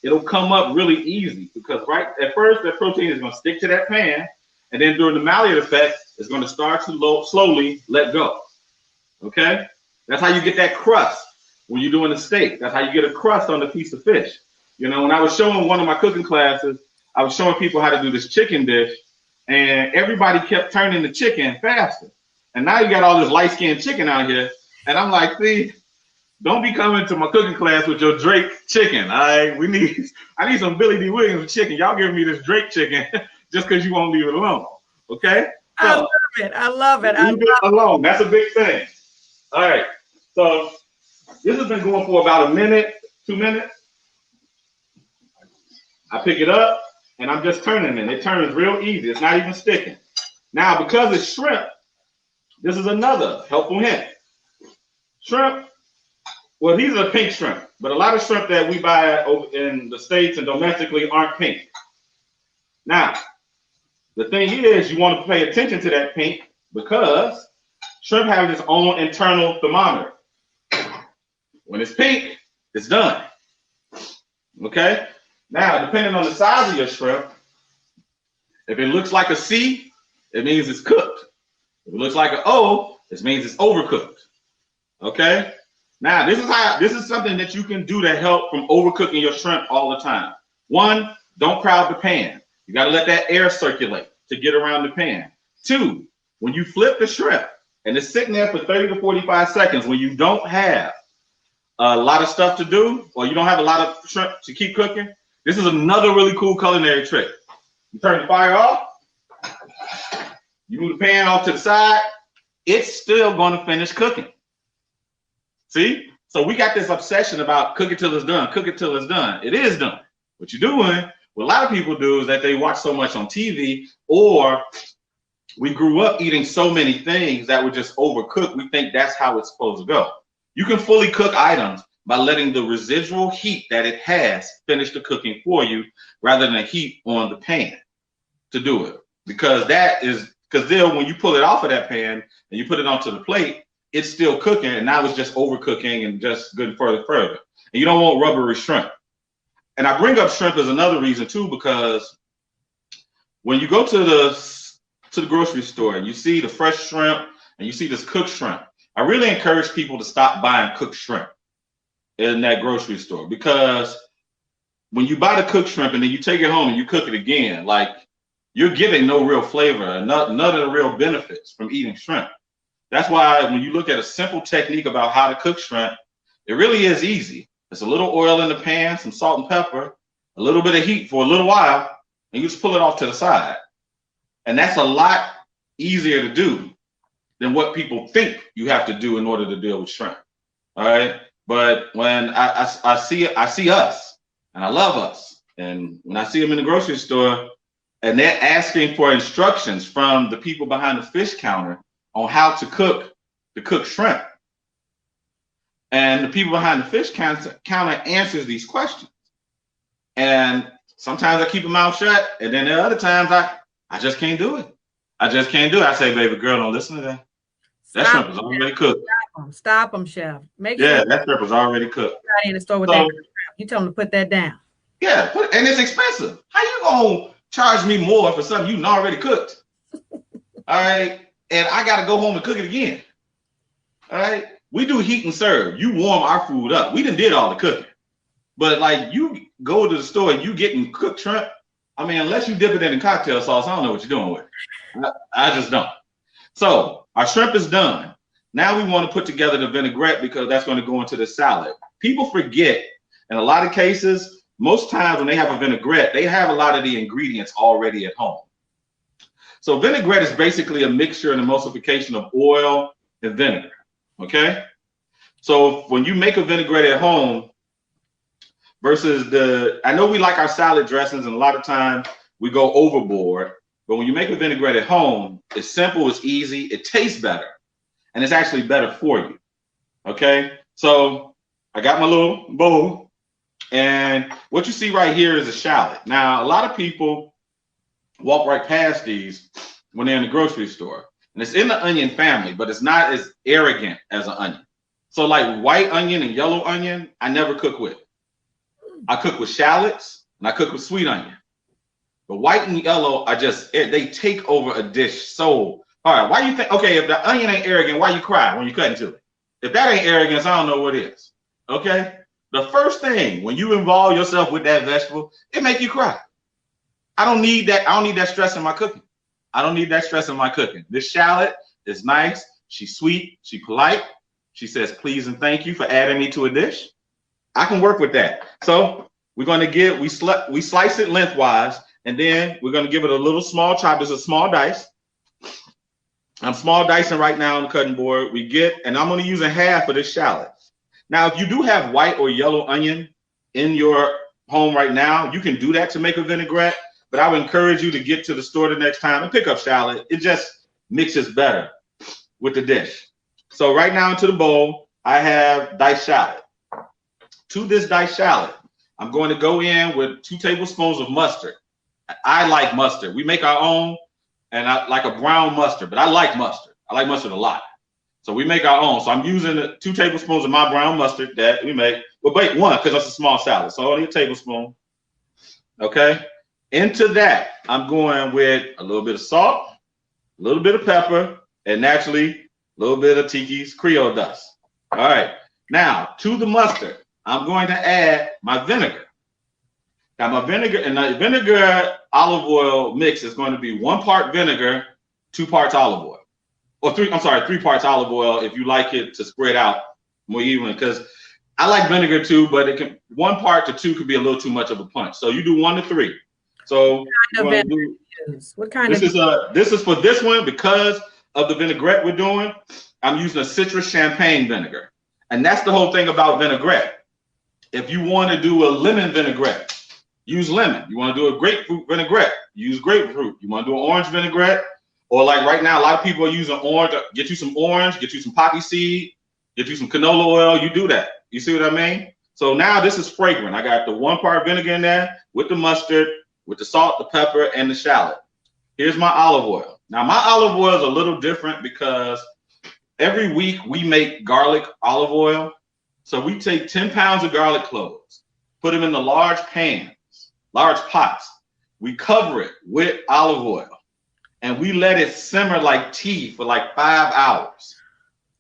it'll come up really easy, because right at first that protein is going to stick to that pan, and then during the Maillard effect, it's going to start to slowly let go. Okay, that's how you get that crust when you're doing a steak. That's how you get a crust on a piece of fish. You know, when I was showing one of my cooking classes, I was showing people how to do this chicken dish, and everybody kept turning the chicken faster. And now you got all this light-skinned chicken out here, and I'm like, see, don't be coming to my cooking class with your Drake chicken. All right, I need some Billy D. Williams chicken. Y'all giving me this Drake chicken just because you won't leave it alone. Okay? So, I love it. I love it. Leave it alone. That's a big thing. All right. So this has been going for about a minute, 2 minutes. I pick it up, and I'm just turning it. It turns real easy. It's not even sticking. Now, because it's shrimp, this is another helpful hint. Shrimp, well, these are pink shrimp, but a lot of shrimp that we buy over in the States and domestically aren't pink. Now, the thing is, you want to pay attention to that pink, because shrimp have its own internal thermometer. When it's pink, it's done. Okay? Now, depending on the size of your shrimp, if it looks like a C, it means it's cooked. If it looks like an O, it means it's overcooked. Okay? Now, this is something that you can do to help from overcooking your shrimp all the time. One, don't crowd the pan. You got to let that air circulate to get around the pan. Two, when you flip the shrimp and it's sitting there for 30 to 45 seconds, when you don't have a lot of stuff to do, or you don't have a lot of shrimp to keep cooking, this is another really cool culinary trick. You turn the fire off, you move the pan off to the side, it's still going to finish cooking. See? So we got this obsession about cook it till it's done, cook it till it's done. It is done. What you're doing, what a lot of people do, is that they watch so much on TV, or we grew up eating so many things that were just overcooked. We think that's how it's supposed to go. You can fully cook items by letting the residual heat that it has finish the cooking for you, rather than heat on the pan to do it. Because then when you pull it off of that pan and you put it onto the plate, it's still cooking, and now it's just overcooking and just good further. And you don't want rubbery shrimp. And I bring up shrimp as another reason too, because when you go to the grocery store and you see the fresh shrimp and you see this cooked shrimp, I really encourage people to stop buying cooked shrimp in that grocery store, because when you buy the cooked shrimp and then you take it home and you cook it again, like, you're getting no real flavor and none of the real benefits from eating shrimp. That's why when you look at a simple technique about how to cook shrimp, it really is easy. It's a little oil in the pan, some salt and pepper, a little bit of heat for a little while, and you just pull it off to the side. And that's a lot easier to do than what people think you have to do in order to deal with shrimp. All right. But when I see us, and I love us, and when I see them in the grocery store and they're asking for instructions from the people behind the fish counter on how to cook the cooked shrimp, and the people behind the fish counter answers these questions, and sometimes I keep my mouth shut, and then there are other times I just can't do it. I just can't do it. I say, baby girl, don't listen to that. That shrimp is already cooked. Stop them, chef. Make sure that shrimp is already cooked. In the store with that shrimp. You tell them to put that down. Yeah, and it's expensive. How you gonna charge me more for something you already cooked? All right, and I gotta go home and cook it again. All right, we do heat and serve. You warm our food up. We done did all the cooking, but like, you go to the store and you getting cooked shrimp. I mean, unless you dip it in cocktail sauce, I don't know what you're doing with it. I just don't. So our shrimp is done. Now we want to put together the vinaigrette, because that's going to go into the salad. People forget, in a lot of cases, most times when they have a vinaigrette, they have a lot of the ingredients already at home. So vinaigrette is basically a mixture and emulsification of oil and vinegar. Okay. So when you make a vinaigrette at home versus I know we like our salad dressings, and a lot of times we go overboard, but when you make a vinaigrette at home, it's simple, it's easy, it tastes better, and it's actually better for you. Okay. So I got my little bowl, and what you see right here is a shallot. Now, a lot of people walk right past these when they're in the grocery store, and it's in the onion family, but it's not as arrogant as an onion. So like white onion and yellow onion, I never cook with. I cook with shallots and I cook with sweet onion. But white and yellow are they take over a dish. So, all right, why you think, okay, if the onion ain't arrogant, why you cry when you cut into it? If that ain't arrogance, I don't know what is. Okay? The first thing, when you involve yourself with that vegetable, it make you cry. I don't need that. I don't need that stress in my cooking. I don't need that stress in my cooking. This shallot is nice. She's sweet. She's polite. She says please and thank you for adding me to a dish. I can work with that. So we're going to we slice it lengthwise, and then we're going to give it a little small chop. This is a small dice. I'm small dicing right now on the cutting board. And I'm only using half of this shallot. Now, if you do have white or yellow onion in your home right now, you can do that to make a vinaigrette, but I would encourage you to get to the store the next time and pick up shallot. It just mixes better with the dish. So right now into the bowl, I have diced shallot. To this diced shallot, I'm going to go in with 2 tablespoons of mustard. I like mustard. We make our own, and I like a brown mustard, but I like mustard. I like mustard a lot. So we make our own. So I'm using 2 tablespoons of my brown mustard that we make. Well, wait, 1, because that's a small salad. So only a tablespoon. Okay. Into that, I'm going with a little bit of salt, a little bit of pepper, and naturally, a little bit of Tiki's Creole dust. All right. Now, to the mustard, I'm going to add my vinegar. Now, my vinegar and the vinegar olive oil mix is going to be 1 part vinegar, 2 parts olive oil. Or 3 parts olive oil if you like it to spread out more evenly, because I like vinegar too, but it can 1 part to 2 could be a little too much of a punch. So you do 1 to 3. So what kind this is for this one, because of the vinaigrette we're doing, I'm using a citrus champagne vinegar. And that's the whole thing about vinaigrette. If you want to do a lemon vinaigrette, use lemon. You want to do a grapefruit vinaigrette, use grapefruit. You want to do an orange vinaigrette, or like right now, a lot of people are using orange. Get you some orange, get you some poppy seed, get you some canola oil. You do that. You see what I mean? So now this is fragrant. I got the 1 part vinegar in there with the mustard, with the salt, the pepper, and the shallot. Here's my olive oil. Now my olive oil is a little different because every week we make garlic olive oil. So we take 10 pounds of garlic cloves, put them in the large pans, large pots. We cover it with olive oil and we let it simmer like tea for like 5 hours.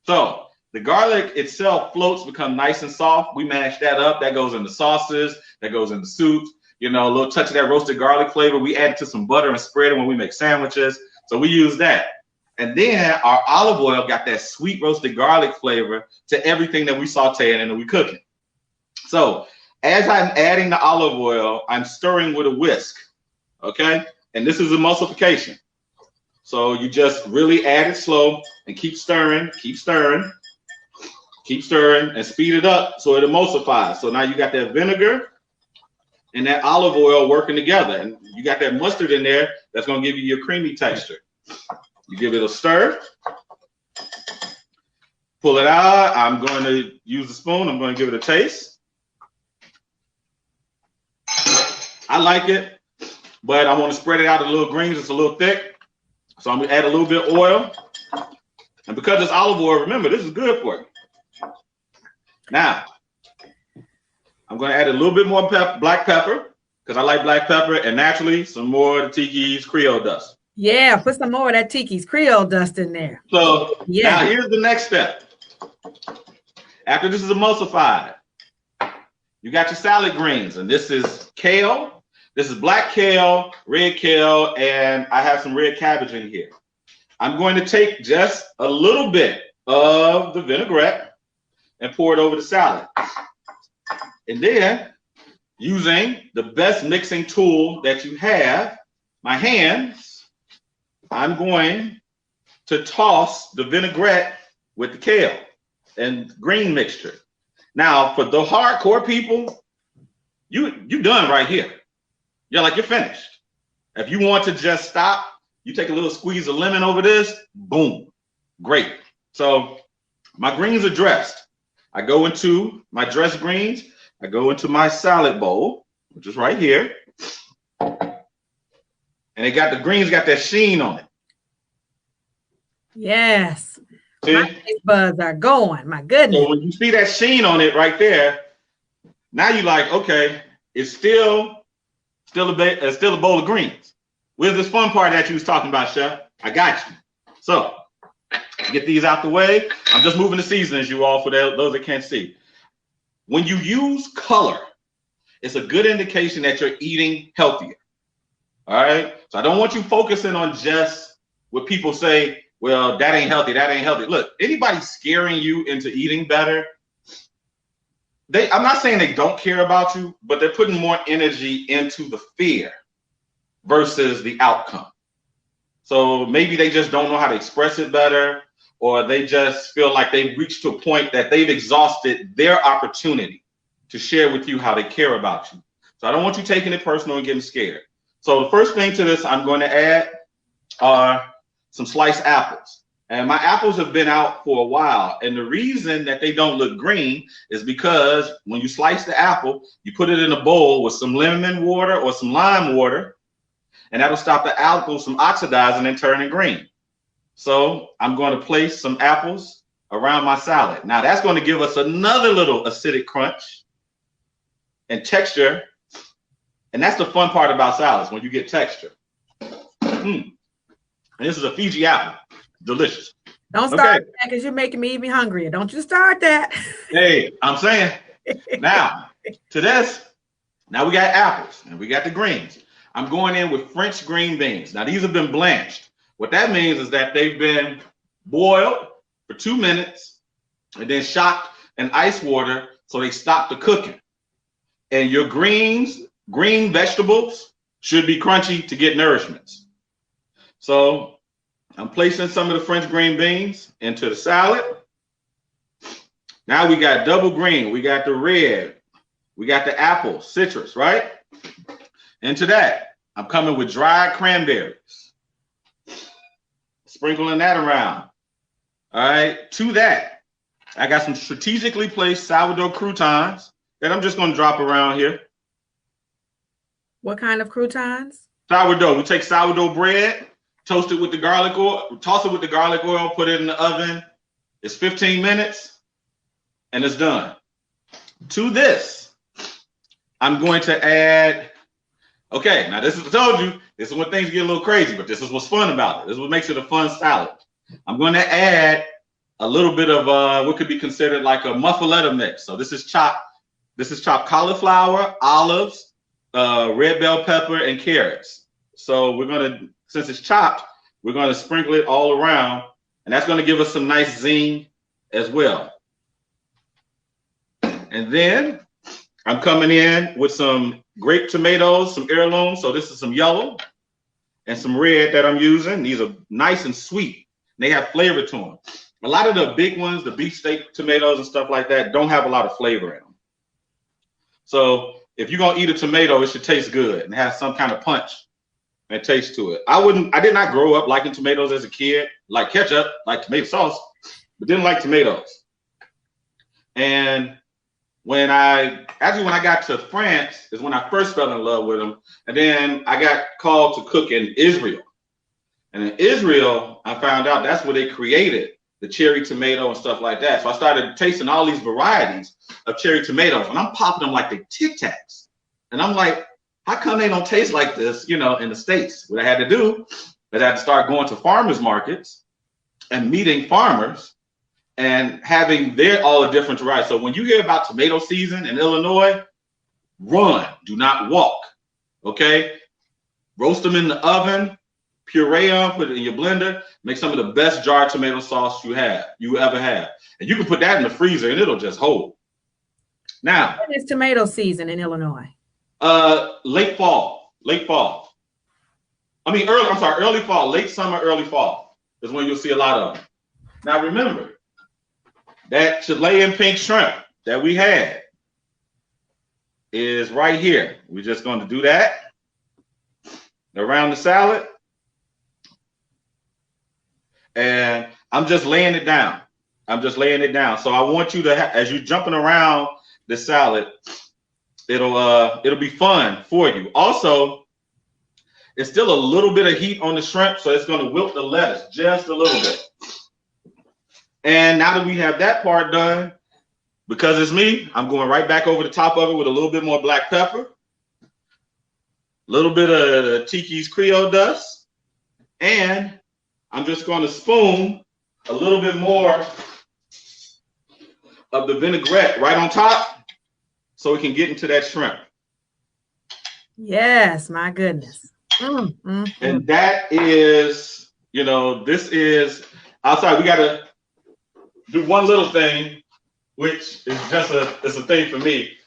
So the garlic itself floats, become nice and soft. We mash that up. That goes into sauces, that goes into soups, you know, a little touch of that roasted garlic flavor. We add it to some butter and spread it when we make sandwiches. So we use that. And then our olive oil got that sweet roasted garlic flavor to everything that we sauteing and that we cooking. So as I'm adding the olive oil, I'm stirring with a whisk, okay? And this is emulsification. So you just really add it slow and keep stirring, keep stirring, keep stirring, and speed it up so it emulsifies. So now you got that vinegar and that olive oil working together. And you got that mustard in there that's gonna give you your creamy texture. You give it a stir, pull it out. I'm going to use a spoon. I'm going to give it a taste. I like it, but I want to spread it out a little greens. It's a little thick. So I'm going to add a little bit of oil. And because it's olive oil, remember, this is good for you. Now, I'm going to add a little bit more black pepper because I like black pepper, and naturally some more of the Tiki's Creole dust. Yeah, put some more of that Tiki's Creole dust in there. So now here's the next step. After this is emulsified, you got your salad greens, and this is kale. This is black kale, red kale, and I have some red cabbage in here. I'm going to take just a little bit of the vinaigrette and pour it over the salad. And then, using the best mixing tool that you have, my hands, I'm going to toss the vinaigrette with the kale and green mixture. Now, for the hardcore people, you done right here. You're finished. If you want to just stop, you take a little squeeze of lemon over this, boom, great. So my greens are dressed. I go into my dressed greens. I go into my salad bowl, which is right here. And it got the greens, got that sheen on it. Yes. See? My taste buds are going. My goodness. So when you see that sheen on it right there, now you're like, okay, it's still a bowl of greens. Where's this fun part that you was talking about, Chef? I got you. So get these out the way. I'm just moving the seasonings, you all, for those that can't see. When you use color, it's a good indication that you're eating healthier. All right. So I don't want you focusing on just what people say, well, that ain't healthy. That ain't healthy. Look, anybody scaring you into eating better, I'm not saying they don't care about you, but they're putting more energy into the fear versus the outcome. So maybe they just don't know how to express it better, or they just feel like they've reached to a point that they've exhausted their opportunity to share with you how they care about you. So I don't want you taking it personal and getting scared. So the first thing to this I'm going to add are some sliced apples. And my apples have been out for a while. And the reason that they don't look green is because when you slice the apple, you put it in a bowl with some lemon water or some lime water, and that'll stop the apples from oxidizing and turning green. So I'm going to place some apples around my salad. Now that's going to give us another little acidic crunch and texture. And that's the fun part about salads, when you get texture. And this is a Fiji apple. Delicious. Don't start that because you're making me even hungrier. Don't you start that. Hey, I'm saying. Now, to this, now we got apples and we got the greens. I'm going in with French green beans. Now, these have been blanched. What that means is that they've been boiled for 2 minutes and then shocked in ice water so they stop the cooking. And your green vegetables should be crunchy to get nourishments. So I'm placing some of the French green beans into the salad. Now we got double green. We got the red. We got the apple, citrus, right? Into that, I'm coming with dried cranberries. Sprinkling that around. All right. To that, I got some strategically placed sourdough croutons that I'm just going to drop around here. What kind of croutons? Sourdough. We take sourdough bread, toast it with the garlic oil, toss it with the garlic oil, put it in the oven It's 15 minutes and it's done. To this, I'm going to add, okay, now this is, I told you, this is when things get a little crazy, but this is what's fun about it. This is what makes it a fun salad. I'm going to add a little bit of what could be considered like a muffaletta mix. So this is chopped cauliflower, olives, red bell pepper, and carrots. So we're going to, since it's chopped, we're going to sprinkle it all around, and that's going to give us some nice zing as well. And then I'm coming in with some grape tomatoes, some heirlooms. So this is some yellow and some red that I'm using. These are nice and sweet. They have flavor to them. A lot of the big ones, the beefsteak tomatoes and stuff like that, don't have a lot of flavor in them. So if you're gonna eat a tomato, it should taste good and have some kind of punch and taste to it. I did not grow up liking tomatoes as a kid, like ketchup, like tomato sauce, but didn't like tomatoes. And when I got to France is when I first fell in love with them. And then I got called to cook in Israel. And in Israel, I found out that's where they created the cherry tomato and stuff like that. So I started tasting all these varieties of cherry tomatoes, and I'm popping them like they Tic Tacs. And I'm like, how come they don't taste like this, you know, in the States? What I had to do is I had to start going to farmers markets and meeting farmers and having all the different varieties. So when you hear about tomato season in Illinois, run, do not walk, okay? Roast them in the oven, puree them, put it in your blender, make some of the best jarred tomato sauce you ever have. And you can put that in the freezer and it'll just hold. Now, when is tomato season in Illinois? Late fall. Early fall, late summer, early fall is when you'll see a lot of them. Now remember, that Chilean pink shrimp that we had is right here. We're just going to do that around the salad. And I'm just laying it down. So I want you to, as you're jumping around the salad, it'll be fun for you. Also, it's still a little bit of heat on the shrimp, so it's going to wilt the lettuce just a little bit. And now that we have that part done, because it's me, I'm going right back over the top of it with a little bit more black pepper, a little bit of the Tiki's Creole dust, and I'm just going to spoon a little bit more of the vinaigrette right on top so we can get into that shrimp. Yes, my goodness. And that is, you know, this is outside. We got to do one little thing, which is just it's a thing for me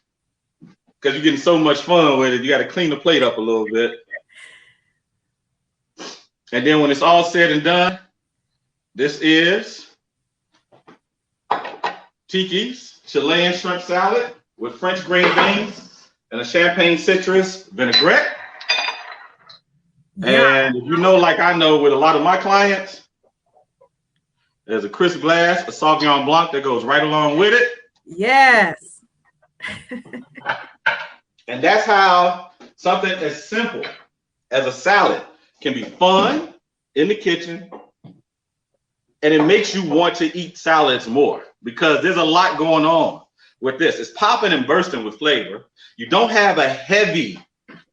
because you're getting so much fun with it. You got to clean the plate up a little bit. And then when it's all said and done, this is Tiki's Chilean shrimp salad with French green beans and a champagne citrus vinaigrette. Yeah. And if you know, like I know with a lot of my clients, there's a crisp glass, a Sauvignon Blanc that goes right along with it. Yes. And that's how something as simple as a salad can be fun in the kitchen, and it makes you want to eat salads more because there's a lot going on with this. It's popping and bursting with flavor. You don't have a heavy,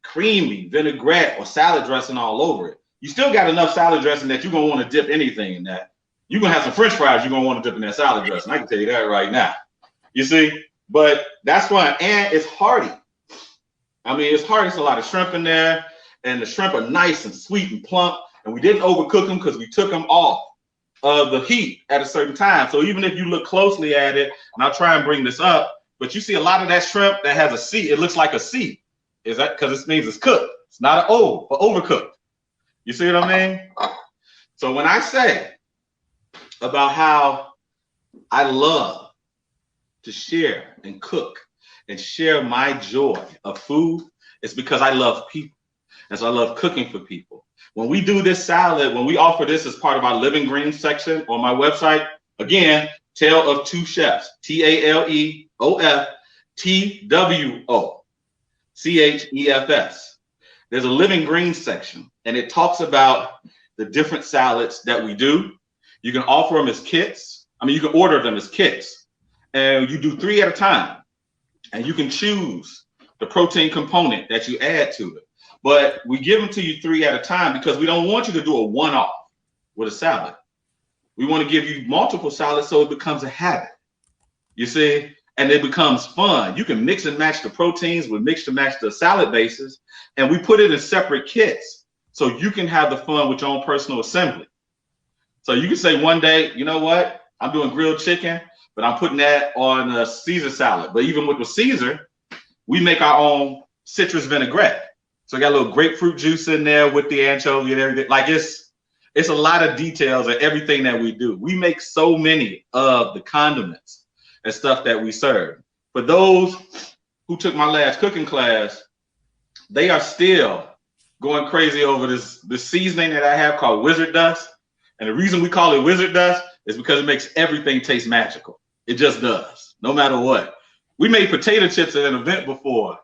creamy vinaigrette or salad dressing all over it. You still got enough salad dressing that you're going to want to dip anything in that. You're going to have some French fries you're going to want to dip in that salad dressing. I can tell you that right now. You see? But that's fun. And it's hearty. I mean, it's hearty. It's a lot of shrimp in there. And the shrimp are nice and sweet and plump. And we didn't overcook them because we took them off of the heat at a certain time. So even if you look closely at it, and I'll try and bring this up, but you see a lot of that shrimp that has a C. It looks like a C. Is that because it means it's cooked? It's not an O for overcooked. You see what I mean? So when I say about how I love to share and cook and share my joy of food, it's because I love people. And so I love cooking for people. When we do this salad, when we offer this as part of our living greens section on my website, again, Tale of Two Chefs, TALEOFTWOCHEFS. There's a living greens section, and it talks about the different salads that we do. You can offer them as kits. I mean, you can order them as kits, and you do 3 at a time, and you can choose the protein component that you add to it. But we give them to you 3 at a time because we don't want you to do a one-off with a salad. We want to give you multiple salads so it becomes a habit. You see, and it becomes fun. You can mix and match the proteins, we mix and match the salad bases, and we put it in separate kits so you can have the fun with your own personal assembly. So you can say one day, you know what, I'm doing grilled chicken, but I'm putting that on a Caesar salad. But even with the Caesar, we make our own citrus vinaigrette. So we got a little grapefruit juice in there with the anchovy and everything. Like it's a lot of details of everything that we do. We make so many of the condiments and stuff that we serve. For those who took my last cooking class, they are still going crazy over this seasoning that I have called Wizard Dust. And the reason we call it Wizard Dust is because it makes everything taste magical. It just does, no matter what. We made potato chips at an event before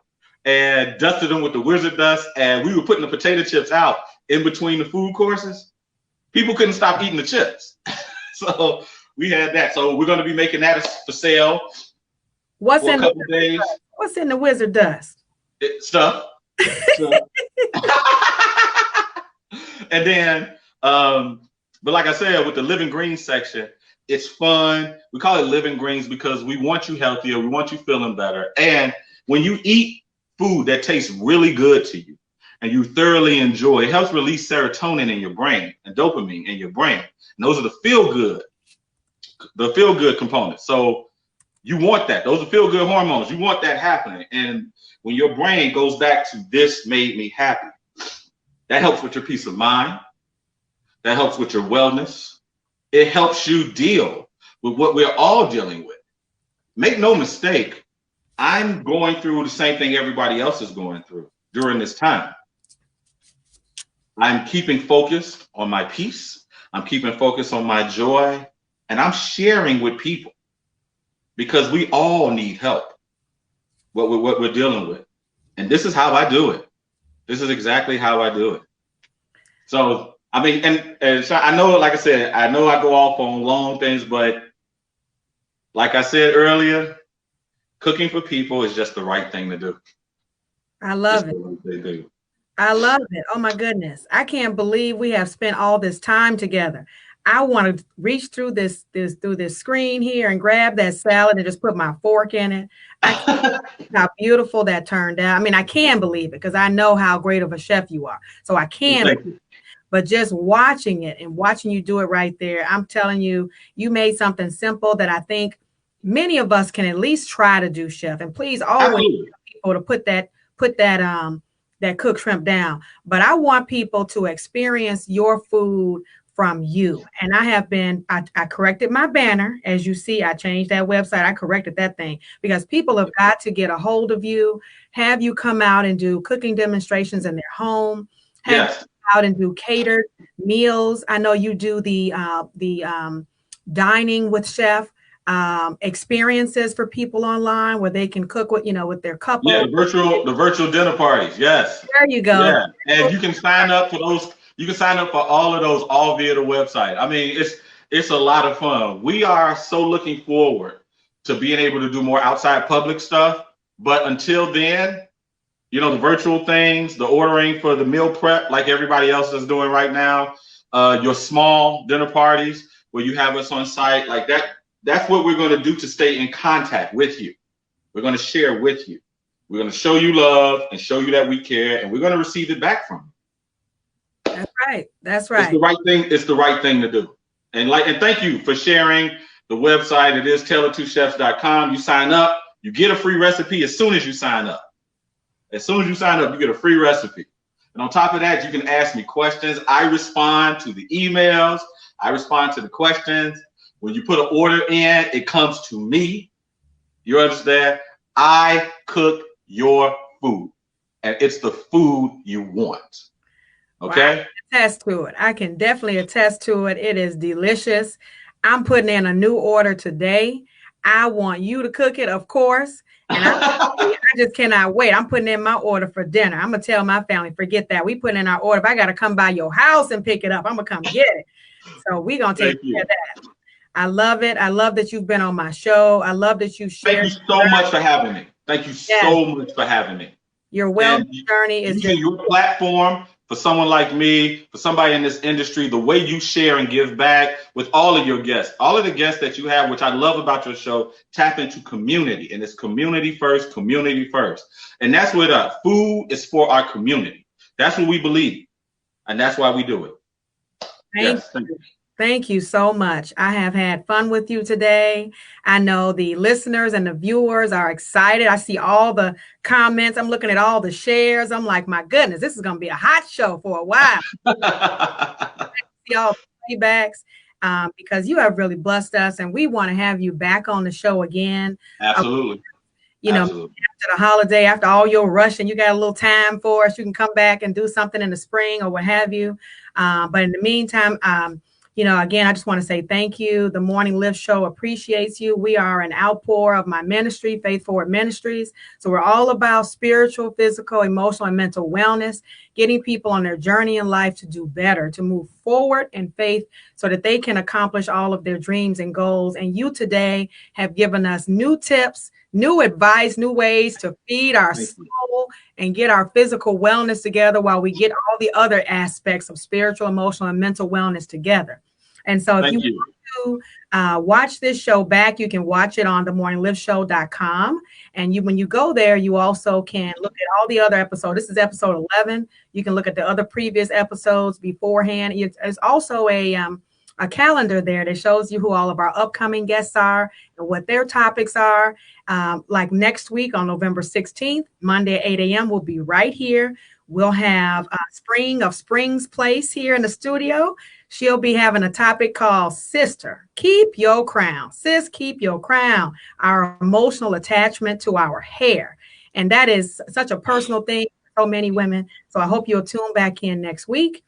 and dusted them with the Wizard Dust, and we were putting the potato chips out in between the food courses. People couldn't stop eating the chips. So we had that. So we're going to be making that for sale. What's for in a couple of days. What's in the Wizard Dust? Stuff. And then, but like I said, with the living greens section, it's fun. We call it living greens because we want you healthier. We want you feeling better. And when you eat food that tastes really good to you and you thoroughly enjoy, it helps release serotonin in your brain and dopamine in your brain. And those are the feel good components. So you want that. Those are feel good hormones. You want that happening. And when your brain goes back to this made me happy, that helps with your peace of mind. That helps with your wellness. It helps you deal with what we're all dealing with. Make no mistake, I'm going through the same thing everybody else is going through during this time. I'm keeping focus on my peace. I'm keeping focus on my joy. And I'm sharing with people because we all need help what we're dealing with. And this is how I do it. This is exactly how I do it. So, I mean, and so I know, like I said, I know I go off on long things, but like I said earlier, cooking for people is just the right thing to do. I love it. I love it. Oh my goodness. I can't believe we have spent all this time together. I want to reach through this screen here and grab that salad and just put my fork in it. I can't believe how beautiful that turned out. I mean, I can believe it because I know how great of a chef you are. So I can. But just watching it and watching you do it right there, I'm telling you, you made something simple that I think many of us can at least try to do, chef. And please always people to put that cooked shrimp down. But I want people to experience your food from you. And I corrected my banner. As you see, I changed that website. I corrected that thing because people have got to get a hold of you, have you come out and do cooking demonstrations in their home, out and do catered meals. I know you do the dining with chef experiences for people online where they can cook with their couple. Yeah, the virtual dinner parties. Yes. There you go. Yeah. And you can sign up for those. You can sign up for all of those all via the website. I mean, it's a lot of fun. We are so looking forward to being able to do more outside public stuff. But until then, the virtual things, the ordering for the meal prep, like everybody else is doing right now, your small dinner parties where you have us on site, like that's what we're going to do to stay in contact with you. We're going to share with you. We're going to show you love and show you that we care, and we're going to receive it back from you. That's right. That's right. It's the right thing. It's the right thing to do. And thank you for sharing the website. It is taylor2chefs.com. You sign up, you get a free recipe as soon as you sign up. As soon as you sign up, you get a free recipe. And on top of that, you can ask me questions. I respond to the emails. I respond to the questions. When you put an order in, it comes to me. You understand? I cook your food, and it's the food you want. Okay? Well, I can attest to it. I can definitely attest to it. It is delicious. I'm putting in a new order today. I want you to cook it, of course. And I just cannot wait. I'm putting in my order for dinner. I'm going to tell my family, forget that. We put in our order. If I got to come by your house and pick it up, I'm going to come get it. So we're going to take care of that. I love it. I love that you've been on my show. I love that you shared. Thank you so much for having me. Thank you Yes. so much for having me. Your wellness journey is using your platform for someone like me, for somebody in this industry, the way you share and give back with all of your guests, all of the guests that you have, which I love about your show, tap into community. And it's community first, community first. And that's what food is for our community. That's what we believe. And that's why we do it. Thank you. Thank you so much. I have had fun with you today. I know the listeners and the viewers are excited. I see all the comments. I'm looking at all the shares. I'm like, my goodness, this is going to be a hot show for a while. See all the playbacks because you have really blessed us, and we want to have you back on the show again. Absolutely. After the holiday, after all your rushing, you got a little time for us. You can come back and do something in the spring or what have you. But in the meantime, again, I just want to say thank you. The Morning Lift Show appreciates you. We are an outpour of my ministry, Faith Forward Ministries. So we're all about spiritual, physical, emotional, and mental wellness, getting people on their journey in life to do better, to move forward in faith so that they can accomplish all of their dreams and goals. And you today have given us new tips, new advice, new ways to feed our soul and get our physical wellness together while we get all the other aspects of spiritual, emotional, and mental wellness together. And so if you want to watch this show back, you can watch it on themorningliftshow.com. And when you go there, you also can look at all the other episodes. This is episode 11. You can look at the other previous episodes beforehand. There's also a calendar there that shows you who all of our upcoming guests are and what their topics are. Like next week on November 16th, Monday at 8 a.m., we'll be right here. We'll have Spring of Springs Place here in the studio. She'll be having a topic called Sister, Keep Your Crown. Sis, keep your crown. Our emotional attachment to our hair. And that is such a personal thing for so many women. So I hope you'll tune back in next week.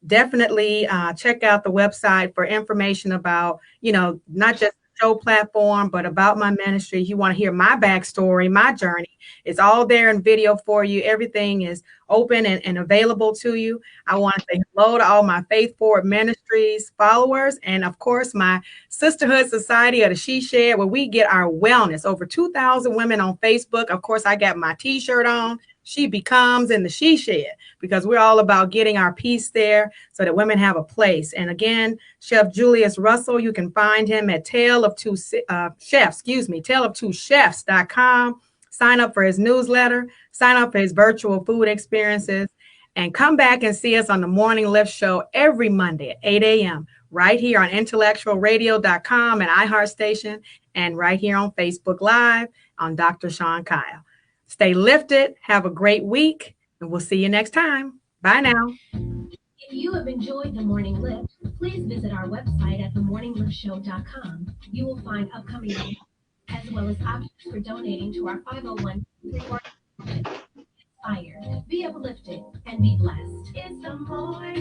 Definitely check out the website for information about, not just the show platform, but about my ministry. If you want to hear my backstory, my journey, it's all there in video for you. Everything is open and available to you. I want to say hello to all my Faith Forward Ministries followers. And of course, my Sisterhood Society of the She Shed, where we get our wellness. Over 2,000 women on Facebook. Of course, I got my t-shirt on. She becomes in the She Shed, because we're all about getting our piece there so that women have a place. And again, Chef Julius Russell, you can find him at taleof2chefs.com. Sign up for his newsletter, sign up for his virtual food experiences, and come back and see us on the Morning Lift Show every Monday at 8 a.m. right here on intellectualradio.com and iHeartStation, and right here on Facebook Live on Dr. Sean Kyle. Stay lifted. Have a great week, and we'll see you next time. Bye now. If you have enjoyed The Morning Lift, please visit our website at themorningliftshow.com. You will find upcoming events as well as options for donating to our 501c3 inspired, be uplifted, and be blessed. It's the morning.